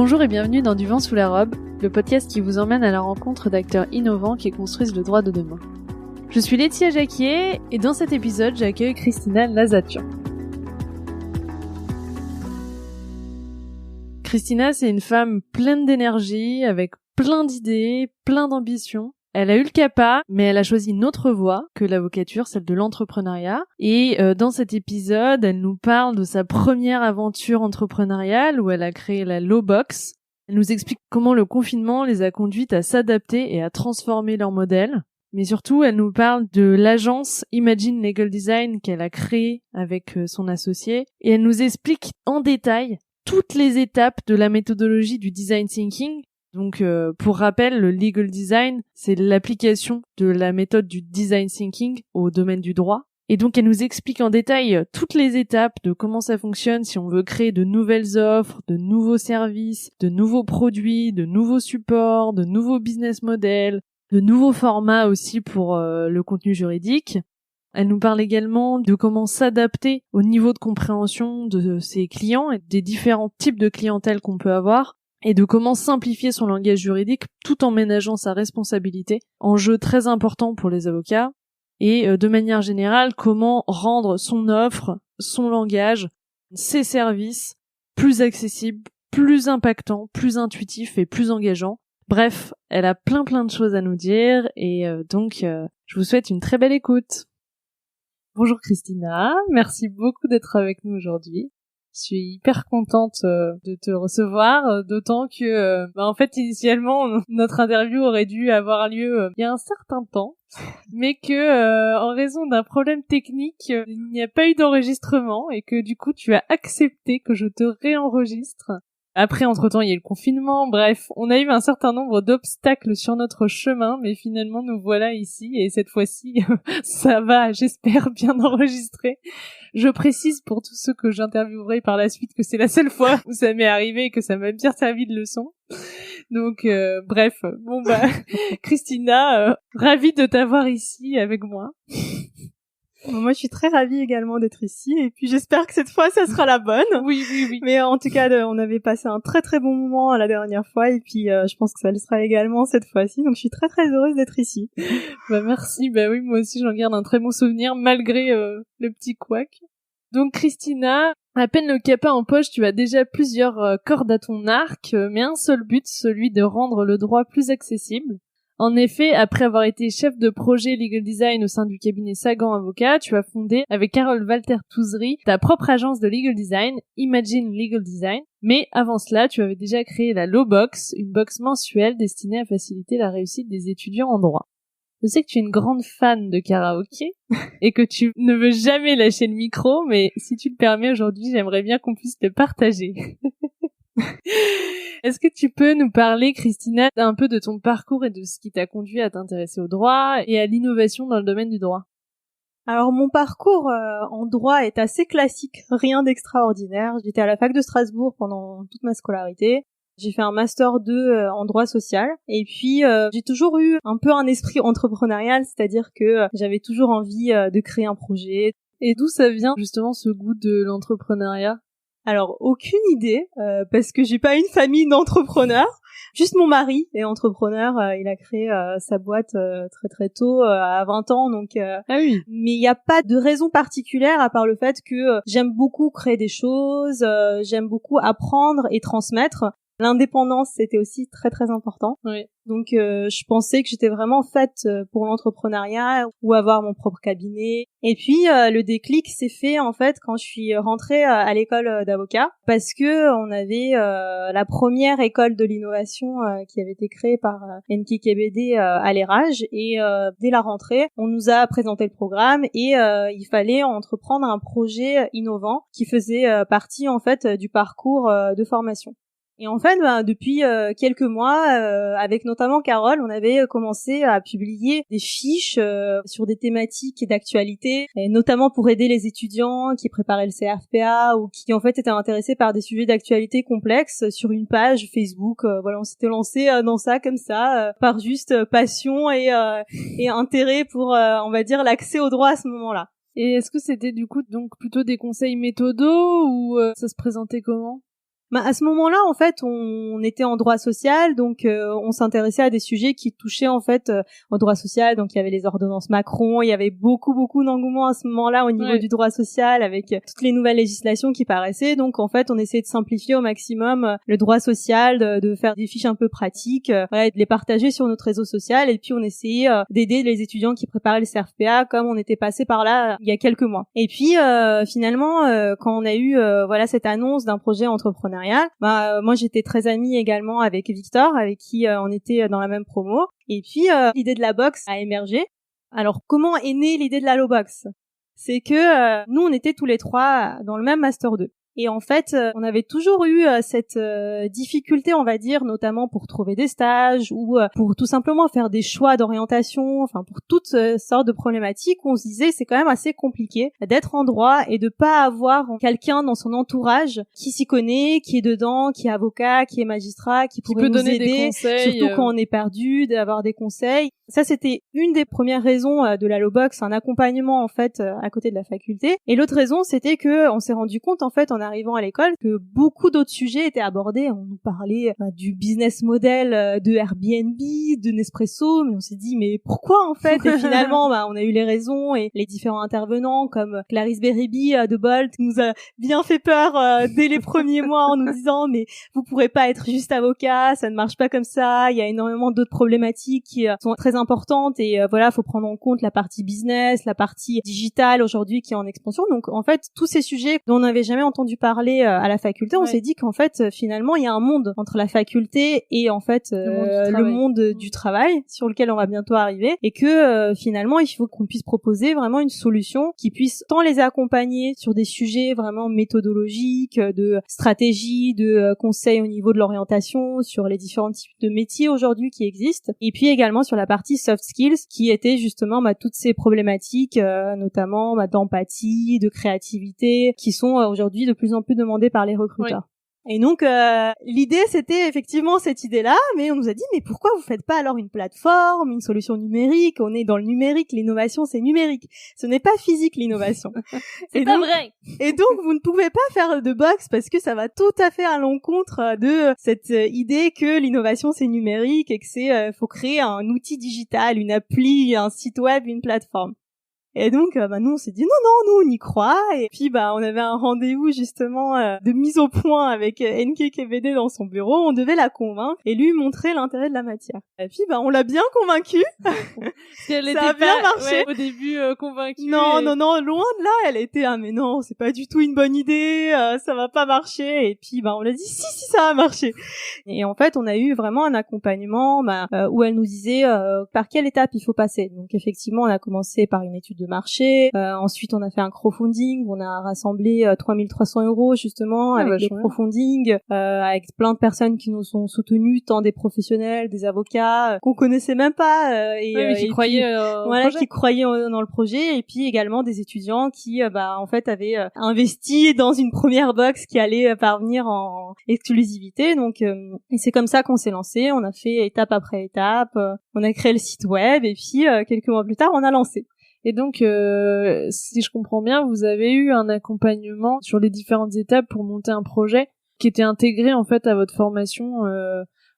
Bonjour et bienvenue dans Du vent sous la robe, le podcast qui vous emmène à la rencontre d'acteurs innovants qui construisent le droit de demain. Je suis Laetitia Jacquier et dans cet épisode, j'accueille Christina Lazatian. Christina, c'est une femme pleine d'énergie, avec plein d'idées, plein d'ambitions. Elle a eu le CAPA, mais elle a choisi une autre voie que l'avocature, celle de l'entrepreneuriat. Et dans cet épisode, elle nous parle de sa première aventure entrepreneuriale où elle a créé la Lowbox. Elle nous explique comment le confinement les a conduites à s'adapter et à transformer leur modèle. Mais surtout, elle nous parle de l'agence Imagine Legal Design qu'elle a créée avec son associé. Et elle nous explique en détail toutes les étapes de la méthodologie du design thinking. Donc, pour rappel, le legal design, c'est l'application de la méthode du design thinking au domaine du droit. Et donc, elle nous explique en détail toutes les étapes de comment ça fonctionne si on veut créer de nouvelles offres, de nouveaux services, de nouveaux produits, de nouveaux supports, de nouveaux business models, de nouveaux formats aussi pour le contenu juridique. Elle nous parle également de comment s'adapter au niveau de compréhension de ses clients et des différents types de clientèle qu'on peut avoir, et de comment simplifier son langage juridique tout en ménageant sa responsabilité, enjeu très important pour les avocats, et de manière générale, comment rendre son offre, son langage, ses services plus accessibles, plus impactants, plus intuitifs et plus engageants. Bref, elle a plein de choses à nous dire, et donc je vous souhaite une très belle écoute. Bonjour Christina, merci beaucoup d'être avec nous aujourd'hui. Je suis hyper contente de te recevoir, d'autant que, en fait, initialement, notre interview aurait dû avoir lieu il y a un certain temps, mais que, en raison d'un problème technique, il n'y a pas eu d'enregistrement et que du coup, tu as accepté que je te réenregistre. Après, entre-temps, il y a eu le confinement, bref, on a eu un certain nombre d'obstacles sur notre chemin, mais finalement, nous voilà ici, et cette fois-ci, ça va, j'espère, bien enregistrer. Je précise pour tous ceux que j'interviewerai par la suite que c'est la seule fois où ça m'est arrivé et que ça m'a bien servi de leçon. Donc, bref, Christina, ravie de t'avoir ici avec moi. Moi, je suis très ravie également d'être ici, et puis j'espère que cette fois, ça sera la bonne. Oui. Mais en tout cas, on avait passé un très bon moment la dernière fois, et puis je pense que ça le sera également cette fois-ci, donc je suis très heureuse d'être ici. Merci, oui, moi aussi j'en garde un très bon souvenir, malgré le petit couac. Donc Christina, à peine le CAPA en poche, tu as déjà plusieurs cordes à ton arc, mais un seul but, celui de rendre le droit plus accessible. En effet, après avoir été chef de projet Legal Design au sein du cabinet Sagan Avocat, tu as fondé, avec Carole Walter-Touzry, ta propre agence de Legal Design, Imagine Legal Design. Mais avant cela, tu avais déjà créé la Lowbox, une box mensuelle destinée à faciliter la réussite des étudiants en droit. Je sais que tu es une grande fan de karaoké et que tu ne veux jamais lâcher le micro, mais si tu le permets aujourd'hui, j'aimerais bien qu'on puisse le partager. Est-ce que tu peux nous parler, Christina, un peu de ton parcours et de ce qui t'a conduit à t'intéresser au droit et à l'innovation dans le domaine du droit? Alors, mon parcours en droit est assez classique, rien d'extraordinaire. J'étais à la fac de Strasbourg pendant toute ma scolarité. J'ai fait un master 2 en droit social, et puis j'ai toujours eu un peu un esprit entrepreneurial, c'est-à-dire que j'avais toujours envie de créer un projet. Et d'où ça vient justement ce goût de l'entrepreneuriat? Alors, aucune idée, parce que j'ai pas une famille d'entrepreneurs. Juste mon mari est entrepreneur, il a créé sa boîte très tôt, à 20 ans, donc Ah oui. Mais il n'y a pas de raison particulière à part le fait que j'aime beaucoup créer des choses, j'aime beaucoup apprendre et transmettre. L'indépendance, c'était aussi très important. Oui. Donc je pensais que j'étais vraiment faite pour l'entrepreneuriat ou avoir mon propre cabinet. Et puis le déclic s'est fait en fait quand je suis rentrée à l'école d'avocat, parce que on avait la première école de l'innovation qui avait été créée par NKKBD à l'ERAGE, et dès la rentrée, on nous a présenté le programme et il fallait entreprendre un projet innovant qui faisait partie en fait du parcours de formation. Et en fait, depuis quelques mois, avec notamment Carole, on avait commencé à publier des fiches sur des thématiques d'actualité, et notamment pour aider les étudiants qui préparaient le CRFPA ou qui en fait étaient intéressés par des sujets d'actualité complexes sur une page Facebook. Voilà, on s'était lancé dans ça comme ça, par juste passion et intérêt pour, on va dire, l'accès au droit à ce moment-là. Et est-ce que c'était du coup donc plutôt des conseils méthodaux ou ça se présentait comment? À ce moment-là, en fait, on était en droit social, donc on s'intéressait à des sujets qui touchaient en fait au droit social. Donc il y avait les ordonnances Macron, il y avait beaucoup d'engouement à ce moment-là au niveau du droit social avec toutes les nouvelles législations qui paraissaient. Donc en fait, on essayait de simplifier au maximum le droit social, de faire des fiches un peu pratiques, voilà, et de les partager sur notre réseau social. Et puis on essayait d'aider les étudiants qui préparaient le CRFPA, comme on était passé par là il y a quelques mois. Et puis finalement, quand on a eu voilà cette annonce d'un projet entrepreneurial, moi j'étais très amie également avec Victor, avec qui on était dans la même promo. Et puis l'idée de la box a émergé. Alors comment est née l'idée de la low box? C'est que nous on était tous les trois dans le même master 2. Et en fait, on avait toujours eu cette difficulté, on va dire, notamment pour trouver des stages ou pour tout simplement faire des choix d'orientation, enfin pour toutes sortes de problématiques où on se disait c'est quand même assez compliqué d'être en droit et de pas avoir quelqu'un dans son entourage qui s'y connaît, qui est dedans, qui est avocat, qui est magistrat, qui pourrait nous donner aider, des conseils, surtout quand on est perdu, d'avoir des conseils. Ça, c'était une des premières raisons de la low box, un accompagnement en fait à côté de la faculté. Et l'autre raison, c'était que on s'est rendu compte en fait en arrivant à l'école que beaucoup d'autres sujets étaient abordés. On nous parlait du business model de Airbnb, de Nespresso, mais on s'est dit mais pourquoi en fait? Et finalement, on a eu les raisons et les différents intervenants comme Clarisse Beribi de Bolt nous a bien fait peur dès les premiers mois en nous disant mais vous pourrez pas être juste avocat, ça ne marche pas comme ça. Il y a énormément d'autres problématiques qui sont très importante et voilà, faut prendre en compte la partie business, la partie digitale aujourd'hui qui est en expansion. Donc en fait, tous ces sujets dont on n'avait jamais entendu parler à la faculté, on s'est dit qu'en fait finalement, il y a un monde entre la faculté et en fait le monde du travail sur lequel on va bientôt arriver et que finalement, il faut qu'on puisse proposer vraiment une solution qui puisse tant les accompagner sur des sujets vraiment méthodologiques, de stratégie, de conseils au niveau de l'orientation, sur les différents types de métiers aujourd'hui qui existent et puis également sur la partie soft skills qui étaient justement toutes ces problématiques notamment d'empathie, de créativité qui sont aujourd'hui de plus en plus demandées par les recruteurs. Et donc l'idée c'était effectivement cette idée-là, mais on nous a dit mais pourquoi vous faites pas alors une plateforme, une solution numérique? On est dans le numérique, l'innovation c'est numérique, ce n'est pas physique l'innovation. C'est pas vrai. Et donc vous ne pouvez pas faire de box parce que ça va tout à fait à l'encontre de cette idée que l'innovation c'est numérique et que c'est faut créer un outil digital, une appli, un site web, une plateforme. Et donc, nous, on s'est dit non, nous, on y croit. Et puis, on avait un rendez-vous justement de mise au point avec NK KVD dans son bureau. On devait la convaincre et lui montrer l'intérêt de la matière. Et puis, on l'a bien convaincue. Ça a bien marché. Au début, convaincue. Non, loin de là. Elle était mais non, c'est pas du tout une bonne idée. Ça va pas marcher. Et puis, on l'a dit si, ça va marcher. Et en fait, on a eu vraiment un accompagnement où elle nous disait par quelle étape il faut passer. Donc, effectivement, on a commencé par une étude de marché. Ensuite, on a fait un crowdfunding. On a rassemblé 3300 € justement avec le crowdfunding, avec plein de personnes qui nous ont soutenus, tant des professionnels, des avocats qu'on connaissait même pas et qui croyaient qui croyaient dans le projet, et puis également des étudiants qui en fait avaient investi dans une première box qui allait parvenir en exclusivité. Donc et c'est comme ça qu'on s'est lancé. On a fait étape après étape. On a créé le site web et puis quelques mois plus tard, on a lancé. Et donc, si je comprends bien, vous avez eu un accompagnement sur les différentes étapes pour monter un projet qui était intégré en fait à votre formation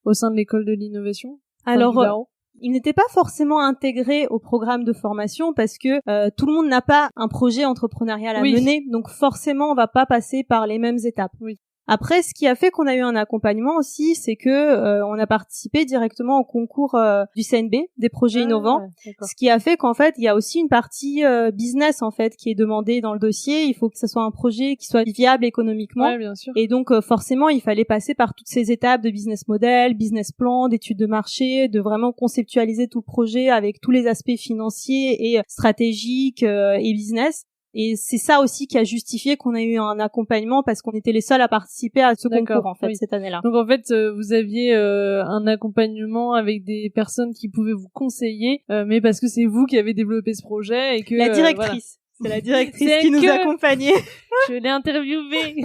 au sein de l'école de l'innovation. Alors, il n'était pas forcément intégré au programme de formation parce que tout le monde n'a pas un projet entrepreneurial à mener, donc forcément, on va pas passer par les mêmes étapes. Oui. Après, ce qui a fait qu'on a eu un accompagnement aussi, c'est que on a participé directement au concours du CNB, des projets innovants. Ce qui a fait qu'en fait, il y a aussi une partie business en fait qui est demandée dans le dossier. Il faut que ce soit un projet qui soit viable économiquement. Ouais, bien sûr. Et donc forcément, il fallait passer par toutes ces étapes de business model, business plan, d'études de marché, de vraiment conceptualiser tout le projet avec tous les aspects financiers et stratégiques et business. Et c'est ça aussi qui a justifié qu'on a eu un accompagnement parce qu'on était les seuls à participer à ce concours en fait cette année-là. Donc en fait vous aviez un accompagnement avec des personnes qui pouvaient vous conseiller, mais parce que c'est vous qui avez développé ce projet et que la directrice. C'est la directrice qui nous accompagnait. Je l'ai interviewée.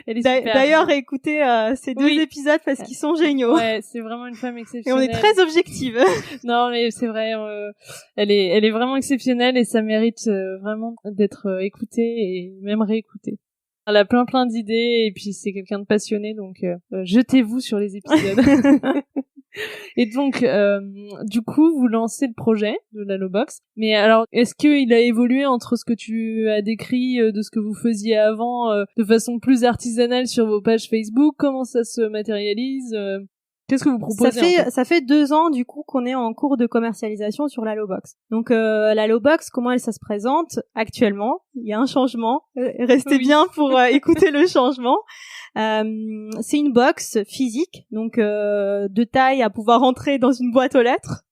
Elle est super. D'ailleurs, écoutez ces deux épisodes parce qu'ils sont géniaux. Ouais, c'est vraiment une femme exceptionnelle. Et on est très objective. Non, mais c'est vrai, elle est vraiment exceptionnelle et ça mérite vraiment d'être écoutée et même réécoutée. Elle a plein d'idées et puis c'est quelqu'un de passionné, donc jetez-vous sur les épisodes. Et donc, du coup, vous lancez le projet de l'Halobox. Mais alors, est-ce qu'il a évolué entre ce que tu as décrit de ce que vous faisiez avant de façon plus artisanale sur vos pages Facebook? Comment ça se matérialise? Qu'est-ce que vous proposez? Ça fait 2 ans du coup qu'on est en cours de commercialisation sur l'Halobox. Donc l'Halobox, comment ça se présente actuellement? Il y a un changement. Restez bien pour écouter le changement. C'est une box physique, donc de taille à pouvoir entrer dans une boîte aux lettres.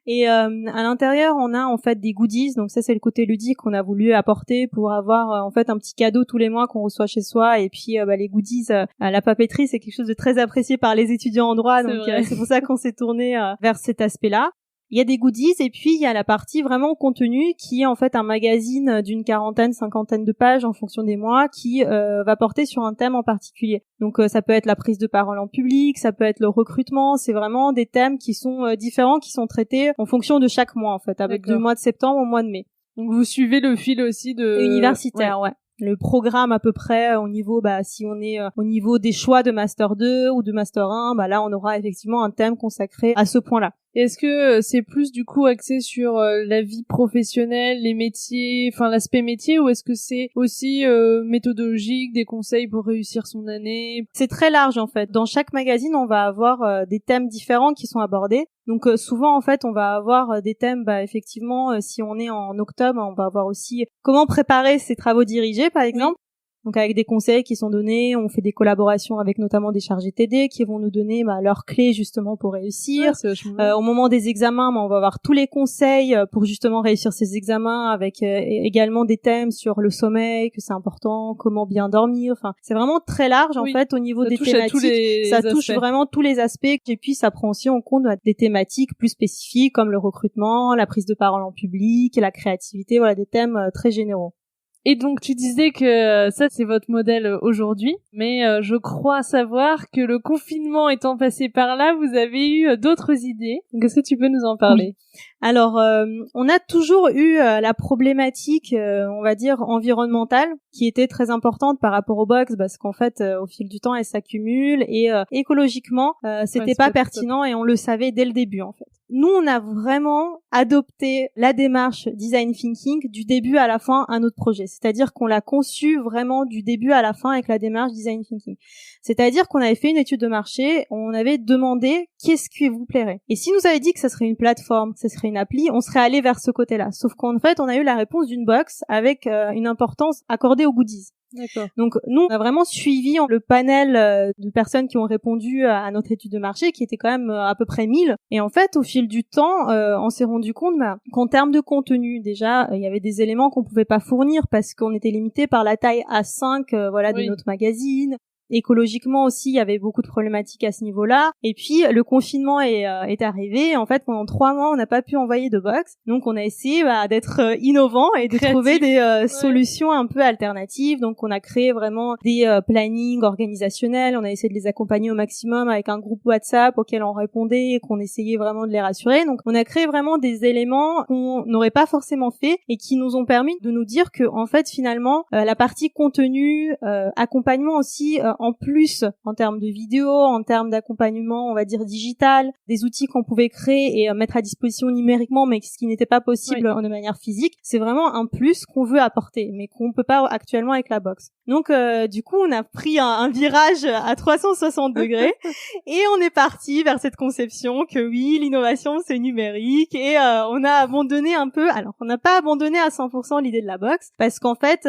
Et à l'intérieur, on a en fait des goodies. Donc ça, c'est le côté ludique qu'on a voulu apporter pour avoir en fait un petit cadeau tous les mois qu'on reçoit chez soi. Et puis les goodies, la papeterie, c'est quelque chose de très apprécié par les étudiants en droit. Donc c'est pour ça qu'on s'est tourné vers cet aspect-là. Il y a des goodies et puis il y a la partie vraiment contenu qui est en fait un magazine d'une 40-50 de pages en fonction des mois qui va porter sur un thème en particulier. Donc ça peut être la prise de parole en public, ça peut être le recrutement, c'est vraiment des thèmes qui sont différents, qui sont traités en fonction de chaque mois en fait, avec du mois de septembre au mois de mai. Donc vous suivez le fil aussi de universitaire, ouais. Le programme à peu près au niveau, si on est au niveau des choix de Master 2 ou de Master 1, là on aura effectivement un thème consacré à ce point-là. Est-ce que c'est plus du coup axé sur la vie professionnelle, les métiers, enfin l'aspect métier, ou est-ce que c'est aussi méthodologique, des conseils pour réussir son année? C'est très large en fait. Dans chaque magazine, on va avoir des thèmes différents qui sont abordés. Donc souvent en fait, on va avoir des thèmes, effectivement, si on est en octobre, on va avoir aussi comment préparer ses travaux dirigés par exemple. Oui. Donc avec des conseils qui sont donnés, on fait des collaborations avec notamment des chargés TD qui vont nous donner leurs clés justement pour réussir. Au moment des examens, on va avoir tous les conseils pour justement réussir ces examens, avec également des thèmes sur le sommeil, que c'est important, comment bien dormir. Enfin, c'est vraiment très large en fait au niveau des thématiques. Ça touche vraiment tous les aspects. Et puis ça prend aussi en compte des thématiques plus spécifiques comme le recrutement, la prise de parole en public, la créativité. Voilà, des thèmes très généraux. Et donc tu disais que ça c'est votre modèle aujourd'hui, mais je crois savoir que le confinement étant passé par là, vous avez eu d'autres idées. Donc est-ce que tu peux nous en parler? Oui. Alors on a toujours eu la problématique on va dire environnementale qui était très importante par rapport aux box, parce qu'en fait au fil du temps elles s'accumulent et écologiquement c'était pas pertinent et on le savait dès le début en fait. Nous on a vraiment adopté la démarche design thinking du début à la fin à notre projet. C'est-à-dire qu'on l'a conçu vraiment du début à la fin avec la démarche design thinking. C'est-à-dire qu'on avait fait une étude de marché, on avait demandé qu'est-ce qui vous plairait. Et si nous avait dit que ça serait une plateforme, que ça serait une appli, on serait allé vers ce côté-là. Sauf qu'en fait, on a eu la réponse d'une box avec une importance accordée aux goodies. D'accord. Donc nous, on a vraiment suivi le panel de personnes qui ont répondu à notre étude de marché, qui était quand même à peu près 1000. Et en fait, au fil du temps, on s'est rendu compte qu'en termes de contenu, déjà, il y avait des éléments qu'on pouvait pas fournir parce qu'on était limité par la taille A5 de notre magazine. Écologiquement aussi, il y avait beaucoup de problématiques à ce niveau-là. Et puis, le confinement est arrivé. En fait, pendant 3 mois, on n'a pas pu envoyer de box. Donc, on a essayé d'être innovant et de trouver des solutions un peu alternatives. Donc, on a créé vraiment des plannings organisationnels. On a essayé de les accompagner au maximum avec un groupe WhatsApp auquel on répondait et qu'on essayait vraiment de les rassurer. Donc, on a créé vraiment des éléments qu'on n'aurait pas forcément fait et qui nous ont permis de nous dire que, en fait, finalement, la partie contenu, accompagnement aussi, en plus, en termes de vidéo, en termes d'accompagnement, on va dire digital, des outils qu'on pouvait créer et mettre à disposition numériquement, mais ce qui n'était pas possible de manière physique, c'est vraiment un plus qu'on veut apporter, mais qu'on peut pas actuellement avec la box. Donc, du coup, on a pris un virage à 360 degrés et on est parti vers cette conception que oui, l'innovation c'est numérique et on a abandonné un peu. Alors, on n'a pas abandonné à 100% l'idée de la box parce qu'en fait,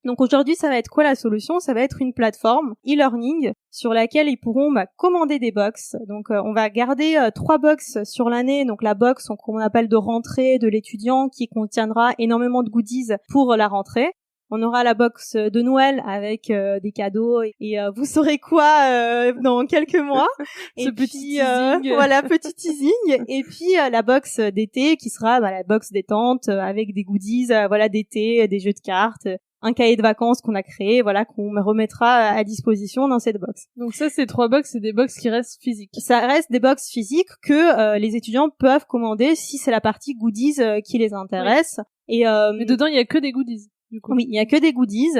donc aujourd'hui, ça va être quoi la solution? Ça va être une plateforme e-learning sur laquelle ils pourront commander des box. Donc on va garder 3 box sur l'année. Donc la box qu'on appelle de rentrée de l'étudiant qui contiendra énormément de goodies pour la rentrée. On aura la box de Noël avec des cadeaux et vous saurez quoi dans quelques mois. Et petit teasing. Voilà, petit teasing. Et puis la box d'été qui sera la box détente avec des goodies d'été, des jeux de cartes, un cahier de vacances qu'on a créé, qu'on remettra à disposition dans cette box. Donc ça, ces 3 box, c'est des box qui restent physiques. Ça reste des box physiques que les étudiants peuvent commander si c'est la partie goodies qui les intéresse. Oui. Et mais dedans, il y a que des goodies. Du coup. Oui, il y a que des goodies.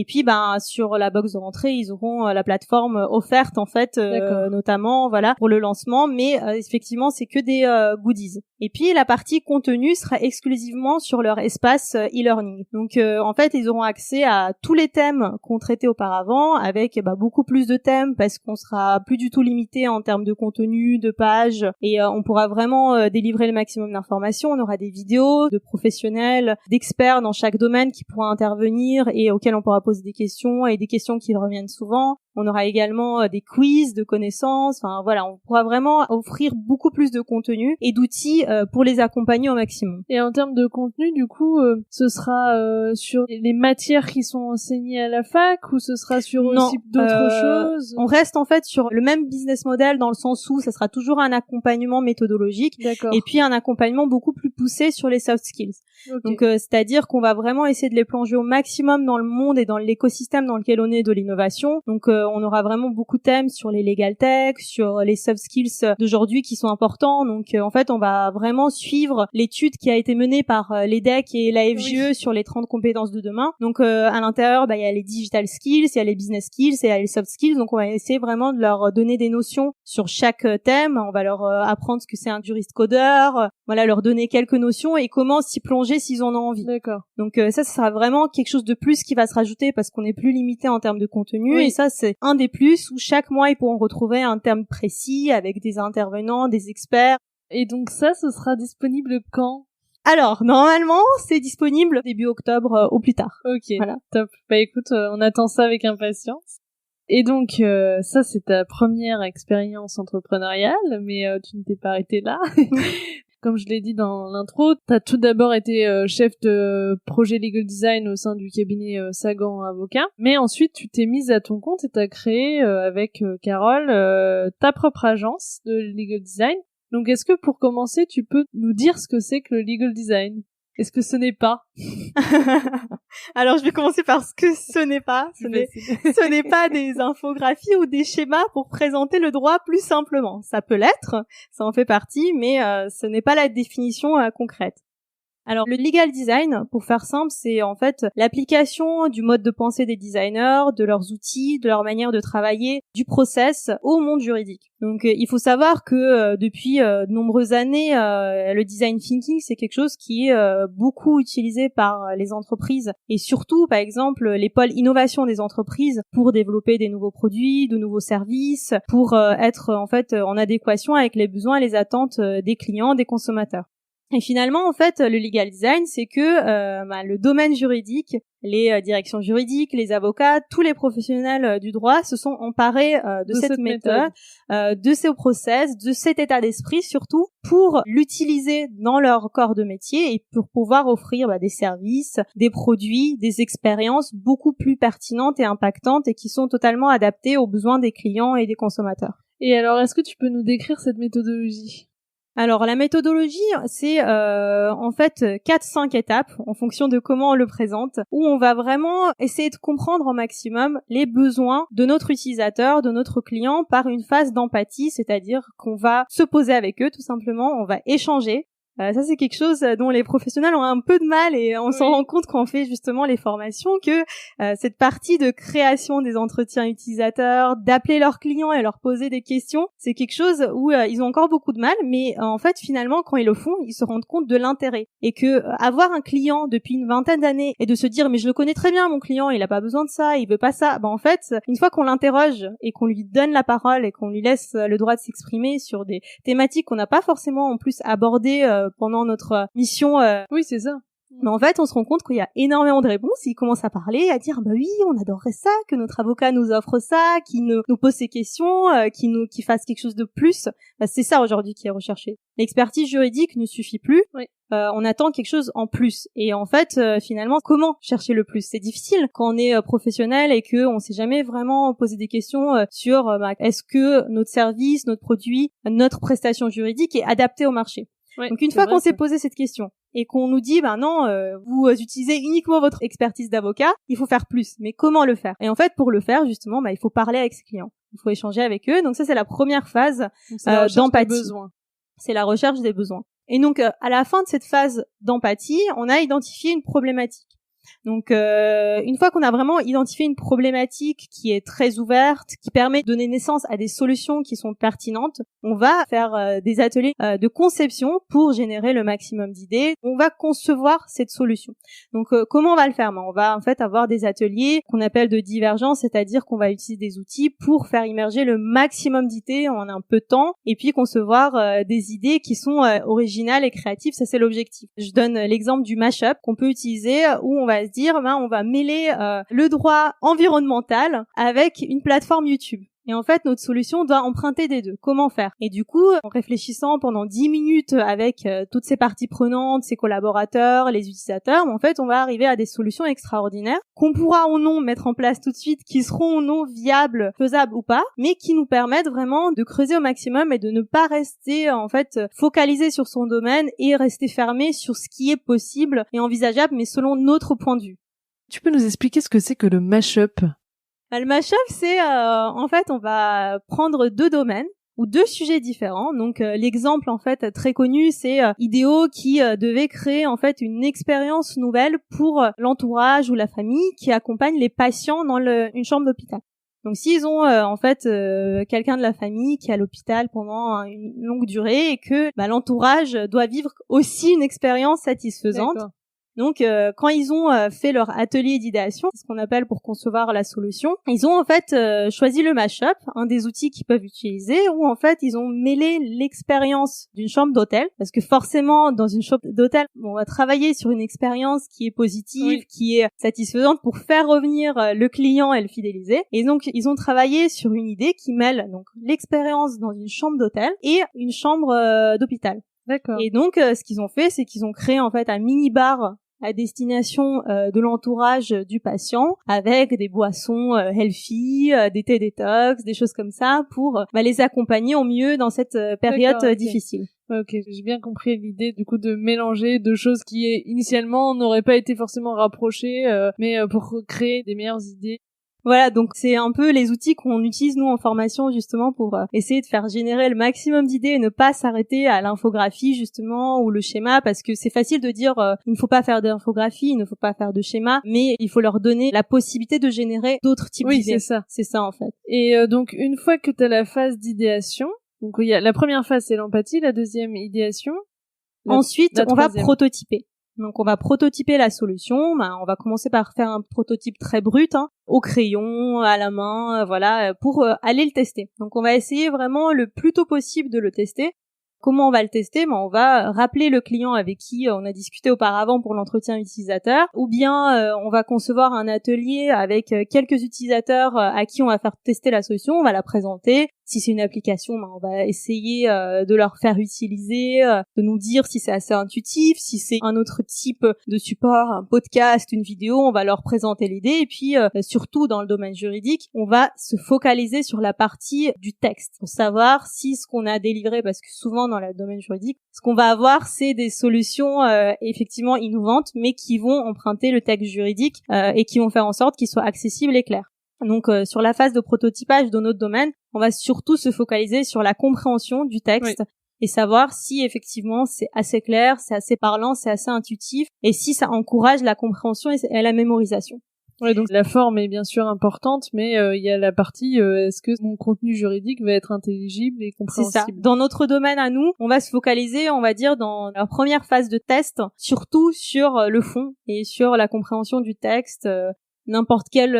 Et puis sur la box de rentrée, ils auront la plateforme offerte en fait notamment voilà pour le lancement, mais effectivement c'est que des goodies. Et puis la partie contenu sera exclusivement sur leur espace e-learning. Donc en fait, ils auront accès à tous les thèmes qu'on traitait auparavant avec beaucoup plus de thèmes parce qu'on sera plus du tout limité en termes de contenu, de pages et on pourra vraiment délivrer le maximum d'informations. On aura des vidéos de professionnels, d'experts dans chaque domaine qui pourront intervenir et auxquels on pourra poser des questions et des questions qui reviennent souvent. On aura également des quiz de connaissances. Enfin voilà, on pourra vraiment offrir beaucoup plus de contenu et d'outils pour les accompagner au maximum. Et en termes de contenu, du coup, ce sera sur les matières qui sont enseignées à la fac ou ce sera sur aussi d'autres choses? On reste en fait sur le même business model dans le sens où ça sera toujours un accompagnement méthodologique. D'accord. Et puis un accompagnement beaucoup plus poussé sur les soft skills. Okay. Donc c'est-à-dire qu'on va vraiment essayer de les plonger au maximum dans le monde et dans l'écosystème dans lequel on est de l'innovation. Donc on aura vraiment beaucoup de thèmes sur les legal tech, sur les soft skills d'aujourd'hui qui sont importants. Donc en fait, on va vraiment suivre l'étude qui a été menée par l'EDEC et la FGE sur les 30 compétences de demain. Donc à l'intérieur, il y a les digital skills, il y a les business skills et il y a les soft skills. Donc on va essayer vraiment de leur donner des notions sur chaque thème. On va leur apprendre ce que c'est un juriste codeur, voilà, leur donner quelques notions et comment s'y plonger s'ils en ont envie. D'accord. Donc ça sera vraiment quelque chose de plus qui va se rajouter parce qu'on est plus limité en termes de contenu et ça c'est un des plus où chaque mois ils pourront retrouver un thème précis avec des intervenants, des experts. Et donc ça, ce sera disponible quand? Alors, normalement, c'est disponible début octobre au plus tard. Ok, voilà. Top. Écoute, on attend ça avec impatience. Et donc, ça, c'est ta première expérience entrepreneuriale, mais tu ne t'es pas arrêtée là. Comme je l'ai dit dans l'intro, t'as tout d'abord été chef de projet legal design au sein du cabinet Sagan Avocat, mais ensuite tu t'es mise à ton compte et t'as créé avec Carole ta propre agence de legal design. Donc est-ce que pour commencer, tu peux nous dire ce que c'est que le legal design? Est-ce que ce n'est pas? Alors, je vais commencer par ce que ce n'est pas. Ce n'est pas des infographies ou des schémas pour présenter le droit plus simplement. Ça peut l'être, ça en fait partie, mais ce n'est pas la définition concrète. Alors, le legal design, pour faire simple, c'est en fait l'application du mode de pensée des designers, de leurs outils, de leur manière de travailler, du process au monde juridique. Donc, il faut savoir que depuis de nombreuses années, le design thinking, c'est quelque chose qui est beaucoup utilisé par les entreprises et surtout, par exemple, les pôles innovation des entreprises pour développer des nouveaux produits, de nouveaux services, pour être en fait en adéquation avec les besoins et les attentes des clients, des consommateurs. Et finalement, en fait, le legal design, c'est que le domaine juridique, les directions juridiques, les avocats, tous les professionnels du droit se sont emparés de cette méthode, de ces process, de cet état d'esprit surtout, pour l'utiliser dans leur corps de métier et pour pouvoir offrir des services, des produits, des expériences beaucoup plus pertinentes et impactantes et qui sont totalement adaptées aux besoins des clients et des consommateurs. Et alors, est-ce que tu peux nous décrire cette méthodologie ? Alors la méthodologie, c'est en fait 4-5 étapes en fonction de comment on le présente, où on va vraiment essayer de comprendre au maximum les besoins de notre utilisateur, de notre client par une phase d'empathie, c'est-à-dire qu'on va se poser avec eux tout simplement, on va échanger. Ça, c'est quelque chose dont les professionnels ont un peu de mal et on s'en rend compte quand on fait justement les formations que cette partie de création des entretiens utilisateurs, d'appeler leurs clients et leur poser des questions, c'est quelque chose où ils ont encore beaucoup de mal, mais en fait, finalement, quand ils le font, ils se rendent compte de l'intérêt. Et que avoir un client depuis une vingtaine d'années et de se dire « mais je le connais très bien, mon client, il a pas besoin de ça, il veut pas ça », en fait, une fois qu'on l'interroge et qu'on lui donne la parole et qu'on lui laisse le droit de s'exprimer sur des thématiques qu'on n'a pas forcément en plus abordées pendant notre mission. Oui, c'est ça. Mais en fait, on se rend compte qu'il y a énormément de réponses. Ils commencent à parler, à dire oui, on adorerait ça, que notre avocat nous offre ça, qu'il nous pose ces questions, qu'il fasse quelque chose de plus. C'est ça aujourd'hui qui est recherché. L'expertise juridique ne suffit plus. Oui. On attend quelque chose en plus. Et en fait, finalement, comment chercher le plus? C'est difficile quand on est professionnel et que on s'est jamais vraiment posé des questions sur est-ce que notre service, notre produit, notre prestation juridique est adaptée au marché. Oui, donc une fois qu'on s'est posé cette question et qu'on nous dit non, vous utilisez uniquement votre expertise d'avocat, il faut faire plus. Mais comment le faire? Et en fait, pour le faire justement, il faut parler avec ses clients, il faut échanger avec eux. Donc ça, c'est la première phase d'empathie. C'est la recherche des besoins. Et donc à la fin de cette phase d'empathie, on a identifié une problématique. Donc une fois qu'on a vraiment identifié une problématique qui est très ouverte, qui permet de donner naissance à des solutions qui sont pertinentes, on va faire des ateliers de conception pour générer le maximum d'idées. On va concevoir cette solution. Donc comment on va le faire? On va en fait avoir des ateliers qu'on appelle de divergence, c'est-à-dire qu'on va utiliser des outils pour faire immerger le maximum d'idées en un peu de temps et puis concevoir des idées qui sont originales et créatives. Ça, c'est l'objectif. Je donne l'exemple du mashup qu'on peut utiliser où on va se dire on va mêler le droit environnemental avec une plateforme YouTube. Et en fait, notre solution doit emprunter des deux. Comment faire? Et du coup, en réfléchissant pendant 10 minutes avec toutes ces parties prenantes, ses collaborateurs, les utilisateurs, en fait, on va arriver à des solutions extraordinaires qu'on pourra ou non mettre en place tout de suite, qui seront ou non viables, faisables ou pas, mais qui nous permettent vraiment de creuser au maximum et de ne pas rester, en fait, focalisé sur son domaine et rester fermé sur ce qui est possible et envisageable, mais selon notre point de vue. Tu peux nous expliquer ce que c'est que le mashup? Le mashup, c'est en fait, on va prendre deux domaines ou deux sujets différents. Donc l'exemple en fait très connu, c'est Idéo qui devait créer en fait une expérience nouvelle pour l'entourage ou la famille qui accompagne les patients dans une chambre d'hôpital. Donc s'ils ont en fait quelqu'un de la famille qui est à l'hôpital pendant une longue durée et que l'entourage doit vivre aussi une expérience satisfaisante. D'accord. Donc, quand ils ont fait leur atelier d'idéation, c'est ce qu'on appelle pour concevoir la solution, ils ont en fait choisi le mashup, un des outils qu'ils peuvent utiliser, où en fait ils ont mêlé l'expérience d'une chambre d'hôtel, parce que forcément dans une chambre d'hôtel, on va travailler sur une expérience qui est positive, qui est satisfaisante pour faire revenir le client et le fidéliser. Et donc ils ont travaillé sur une idée qui mêle donc l'expérience dans une chambre d'hôtel et une chambre d'hôpital. D'accord. Et donc, ce qu'ils ont fait, c'est qu'ils ont créé en fait un mini-bar à destination de l'entourage du patient avec des boissons healthy, des thés détox, des choses comme ça pour les accompagner au mieux dans cette période difficile. Ok, j'ai bien compris l'idée du coup de mélanger deux choses qui initialement n'auraient pas été forcément rapprochées, mais pour créer des meilleures idées. Voilà, donc c'est un peu les outils qu'on utilise nous en formation justement pour essayer de faire générer le maximum d'idées et ne pas s'arrêter à l'infographie justement ou le schéma, parce que c'est facile de dire il ne faut pas faire d'infographie, il ne faut pas faire de schéma, mais il faut leur donner la possibilité de générer d'autres types d'idées. Oui, c'est ça. C'est ça en fait. Et donc une fois que tu as la phase d'idéation, donc il y a la première phase c'est l'empathie, la deuxième idéation. Ensuite, on va prototyper. Donc on va prototyper la solution, on va commencer par faire un prototype très brut, au crayon, à la main, pour aller le tester. Donc on va essayer vraiment le plus tôt possible de le tester. Comment on va le tester? On va rappeler le client avec qui on a discuté auparavant pour l'entretien utilisateur, ou bien on va concevoir un atelier avec quelques utilisateurs à qui on va faire tester la solution, on va la présenter. Si c'est une application, on va essayer de leur faire utiliser, de nous dire si c'est assez intuitif, si c'est un autre type de support, un podcast, une vidéo, on va leur présenter l'idée. Et puis surtout dans le domaine juridique, on va se focaliser sur la partie du texte pour savoir si ce qu'on a délivré, parce que souvent dans le domaine juridique, ce qu'on va avoir, c'est des solutions effectivement innovantes, mais qui vont emprunter le texte juridique et qui vont faire en sorte qu'il soit accessible et clair. Donc sur la phase de prototypage de notre domaine, on va surtout se focaliser sur la compréhension du texte et savoir si effectivement c'est assez clair, c'est assez parlant, c'est assez intuitif et si ça encourage la compréhension et la mémorisation. Ouais, donc la forme est bien sûr importante, mais il y a la partie est-ce que mon contenu juridique va être intelligible et compréhensible. C'est ça. Dans notre domaine à nous, on va se focaliser, on va dire, dans la première phase de test, surtout sur le fond et sur la compréhension du texte. N'importe quel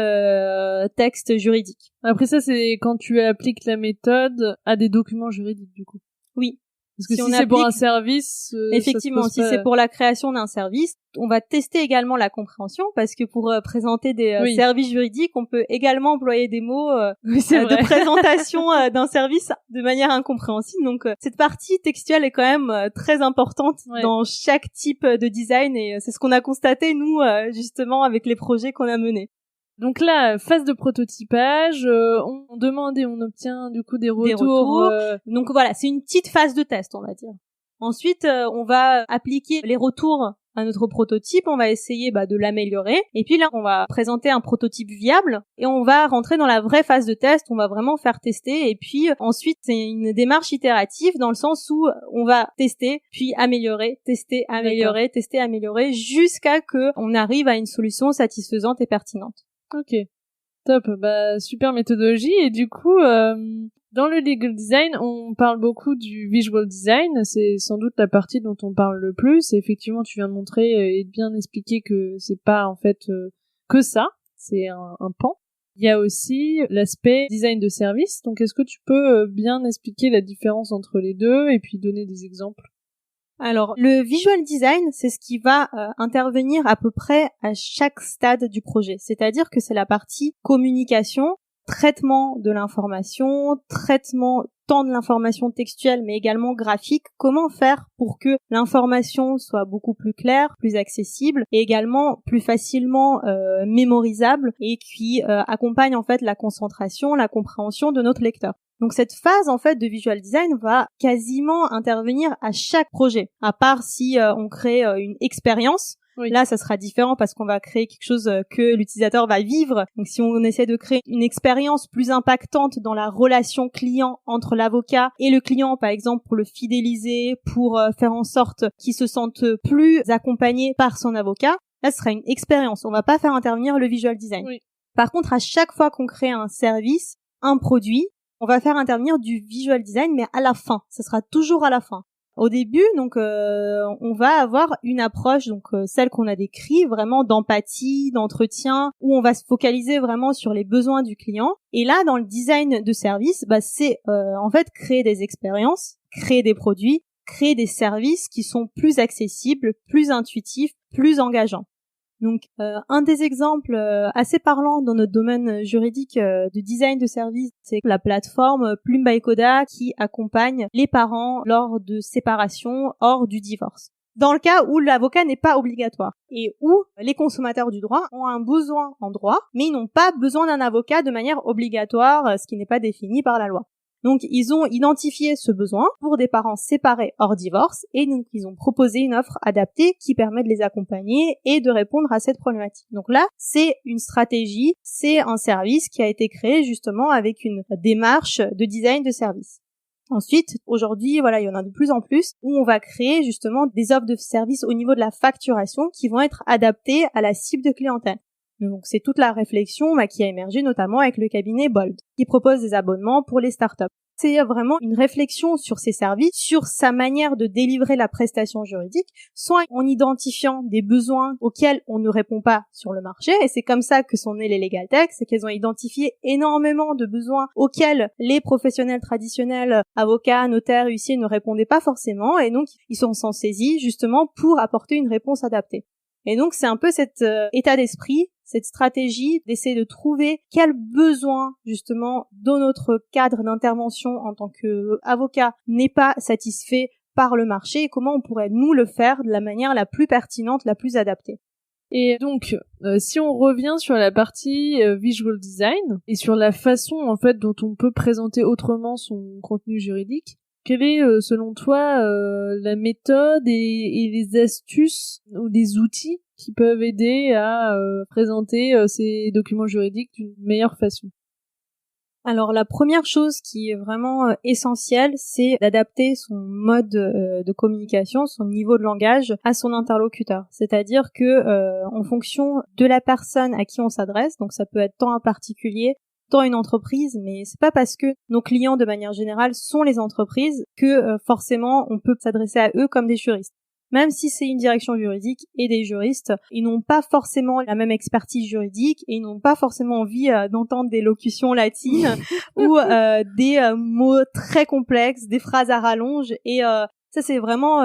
texte juridique. Après ça, c'est quand tu appliques la méthode à des documents juridiques, du coup. Oui. Parce que si c'est pour un service... effectivement, si c'est pour la création d'un service, on va tester également la compréhension, parce que pour présenter des services juridiques, on peut également employer des mots de présentation d'un service de manière incompréhensible. Donc cette partie textuelle est quand même très importante dans chaque type de design, et c'est ce qu'on a constaté, nous, justement, avec les projets qu'on a menés. Donc là, phase de prototypage, on demande et on obtient du coup des retours. Donc voilà, c'est une petite phase de test, on va dire. Ensuite, on va appliquer les retours à notre prototype, on va essayer de l'améliorer. Et puis là, on va présenter un prototype viable et on va rentrer dans la vraie phase de test. On va vraiment faire tester. Et puis ensuite, c'est une démarche itérative dans le sens où on va tester, puis améliorer, tester, améliorer, D'accord. tester, améliorer, jusqu'à que on arrive à une solution satisfaisante et pertinente. Ok, top. Super méthodologie. Et du coup, dans le legal design, on parle beaucoup du visual design. C'est sans doute la partie dont on parle le plus. Et effectivement, tu viens de montrer et de bien expliquer que c'est pas en fait que ça. C'est un pan. Il y a aussi l'aspect design de service. Donc, est-ce que tu peux bien expliquer la différence entre les deux et puis donner des exemples? Alors, le visual design, c'est ce qui va intervenir à peu près à chaque stade du projet. C'est-à-dire que c'est la partie communication, traitement de l'information, traitement tant de l'information textuelle mais également graphique. Comment faire pour que l'information soit beaucoup plus claire, plus accessible et également plus facilement mémorisable et qui accompagne en fait la concentration, la compréhension de notre lecteur. Donc cette phase en fait de visual design va quasiment intervenir à chaque projet, à part si on crée une expérience. Oui. Là, ça sera différent parce qu'on va créer quelque chose que l'utilisateur va vivre. Donc si on essaie de créer une expérience plus impactante dans la relation client entre l'avocat et le client, par exemple, pour le fidéliser, pour faire en sorte qu'il se sente plus accompagné par son avocat, là, ce sera une expérience. On va pas faire intervenir le visual design. Oui. Par contre, à chaque fois qu'on crée un service, un produit, on va faire intervenir du visual design, mais à la fin. Ça sera toujours à la fin. Au début, donc, on va avoir une approche, donc celle qu'on a décrite, vraiment d'empathie, d'entretien, où on va se focaliser vraiment sur les besoins du client. Et là, dans le design de service, c'est en fait créer des expériences, créer des produits, créer des services qui sont plus accessibles, plus intuitifs, plus engageants. Donc, un des exemples assez parlants dans notre domaine juridique de design de service, c'est la plateforme Plume by Coda qui accompagne les parents lors de séparation hors du divorce. Dans le cas où l'avocat n'est pas obligatoire et où les consommateurs du droit ont un besoin en droit, mais ils n'ont pas besoin d'un avocat de manière obligatoire, ce qui n'est pas défini par la loi. Donc, ils ont identifié ce besoin pour des parents séparés hors divorce et donc ils ont proposé une offre adaptée qui permet de les accompagner et de répondre à cette problématique. Donc là, c'est une stratégie, c'est un service qui a été créé justement avec une démarche de design de service. Ensuite, aujourd'hui, il y en a de plus en plus où on va créer justement des offres de service au niveau de la facturation qui vont être adaptées à la cible de clientèle. Donc c'est toute la réflexion qui a émergé notamment avec le cabinet Bold, qui propose des abonnements pour les startups. C'est vraiment une réflexion sur ces services, sur sa manière de délivrer la prestation juridique, soit en identifiant des besoins auxquels on ne répond pas sur le marché, et c'est comme ça que sont nées les Legal Tech, c'est qu'elles ont identifié énormément de besoins auxquels les professionnels traditionnels, avocats, notaires, huissiers ne répondaient pas forcément, et donc ils s'en sont saisis justement pour apporter une réponse adaptée. Et donc c'est un peu cet état d'esprit, cette stratégie d'essayer de trouver quel besoin justement dans notre cadre d'intervention en tant qu'avocat n'est pas satisfait par le marché et comment on pourrait nous le faire de la manière la plus pertinente, la plus adaptée. Et donc, si on revient sur la partie visual design et sur la façon en fait dont on peut présenter autrement son contenu juridique, quelle est, selon toi, la méthode et les astuces ou des outils qui peuvent aider à présenter ces documents juridiques d'une meilleure façon? Alors la première chose qui est vraiment essentielle, c'est d'adapter son mode de communication, son niveau de langage à son interlocuteur. C'est-à-dire que en fonction de la personne à qui on s'adresse, donc ça peut être tant un particulier, tant une entreprise, mais c'est pas parce que nos clients de manière générale sont les entreprises que forcément on peut s'adresser à eux comme des juristes. Même si c'est une direction juridique et des juristes, ils n'ont pas forcément la même expertise juridique et ils n'ont pas forcément envie d'entendre des locutions latines ou des mots très complexes, des phrases à rallonge et ça c'est vraiment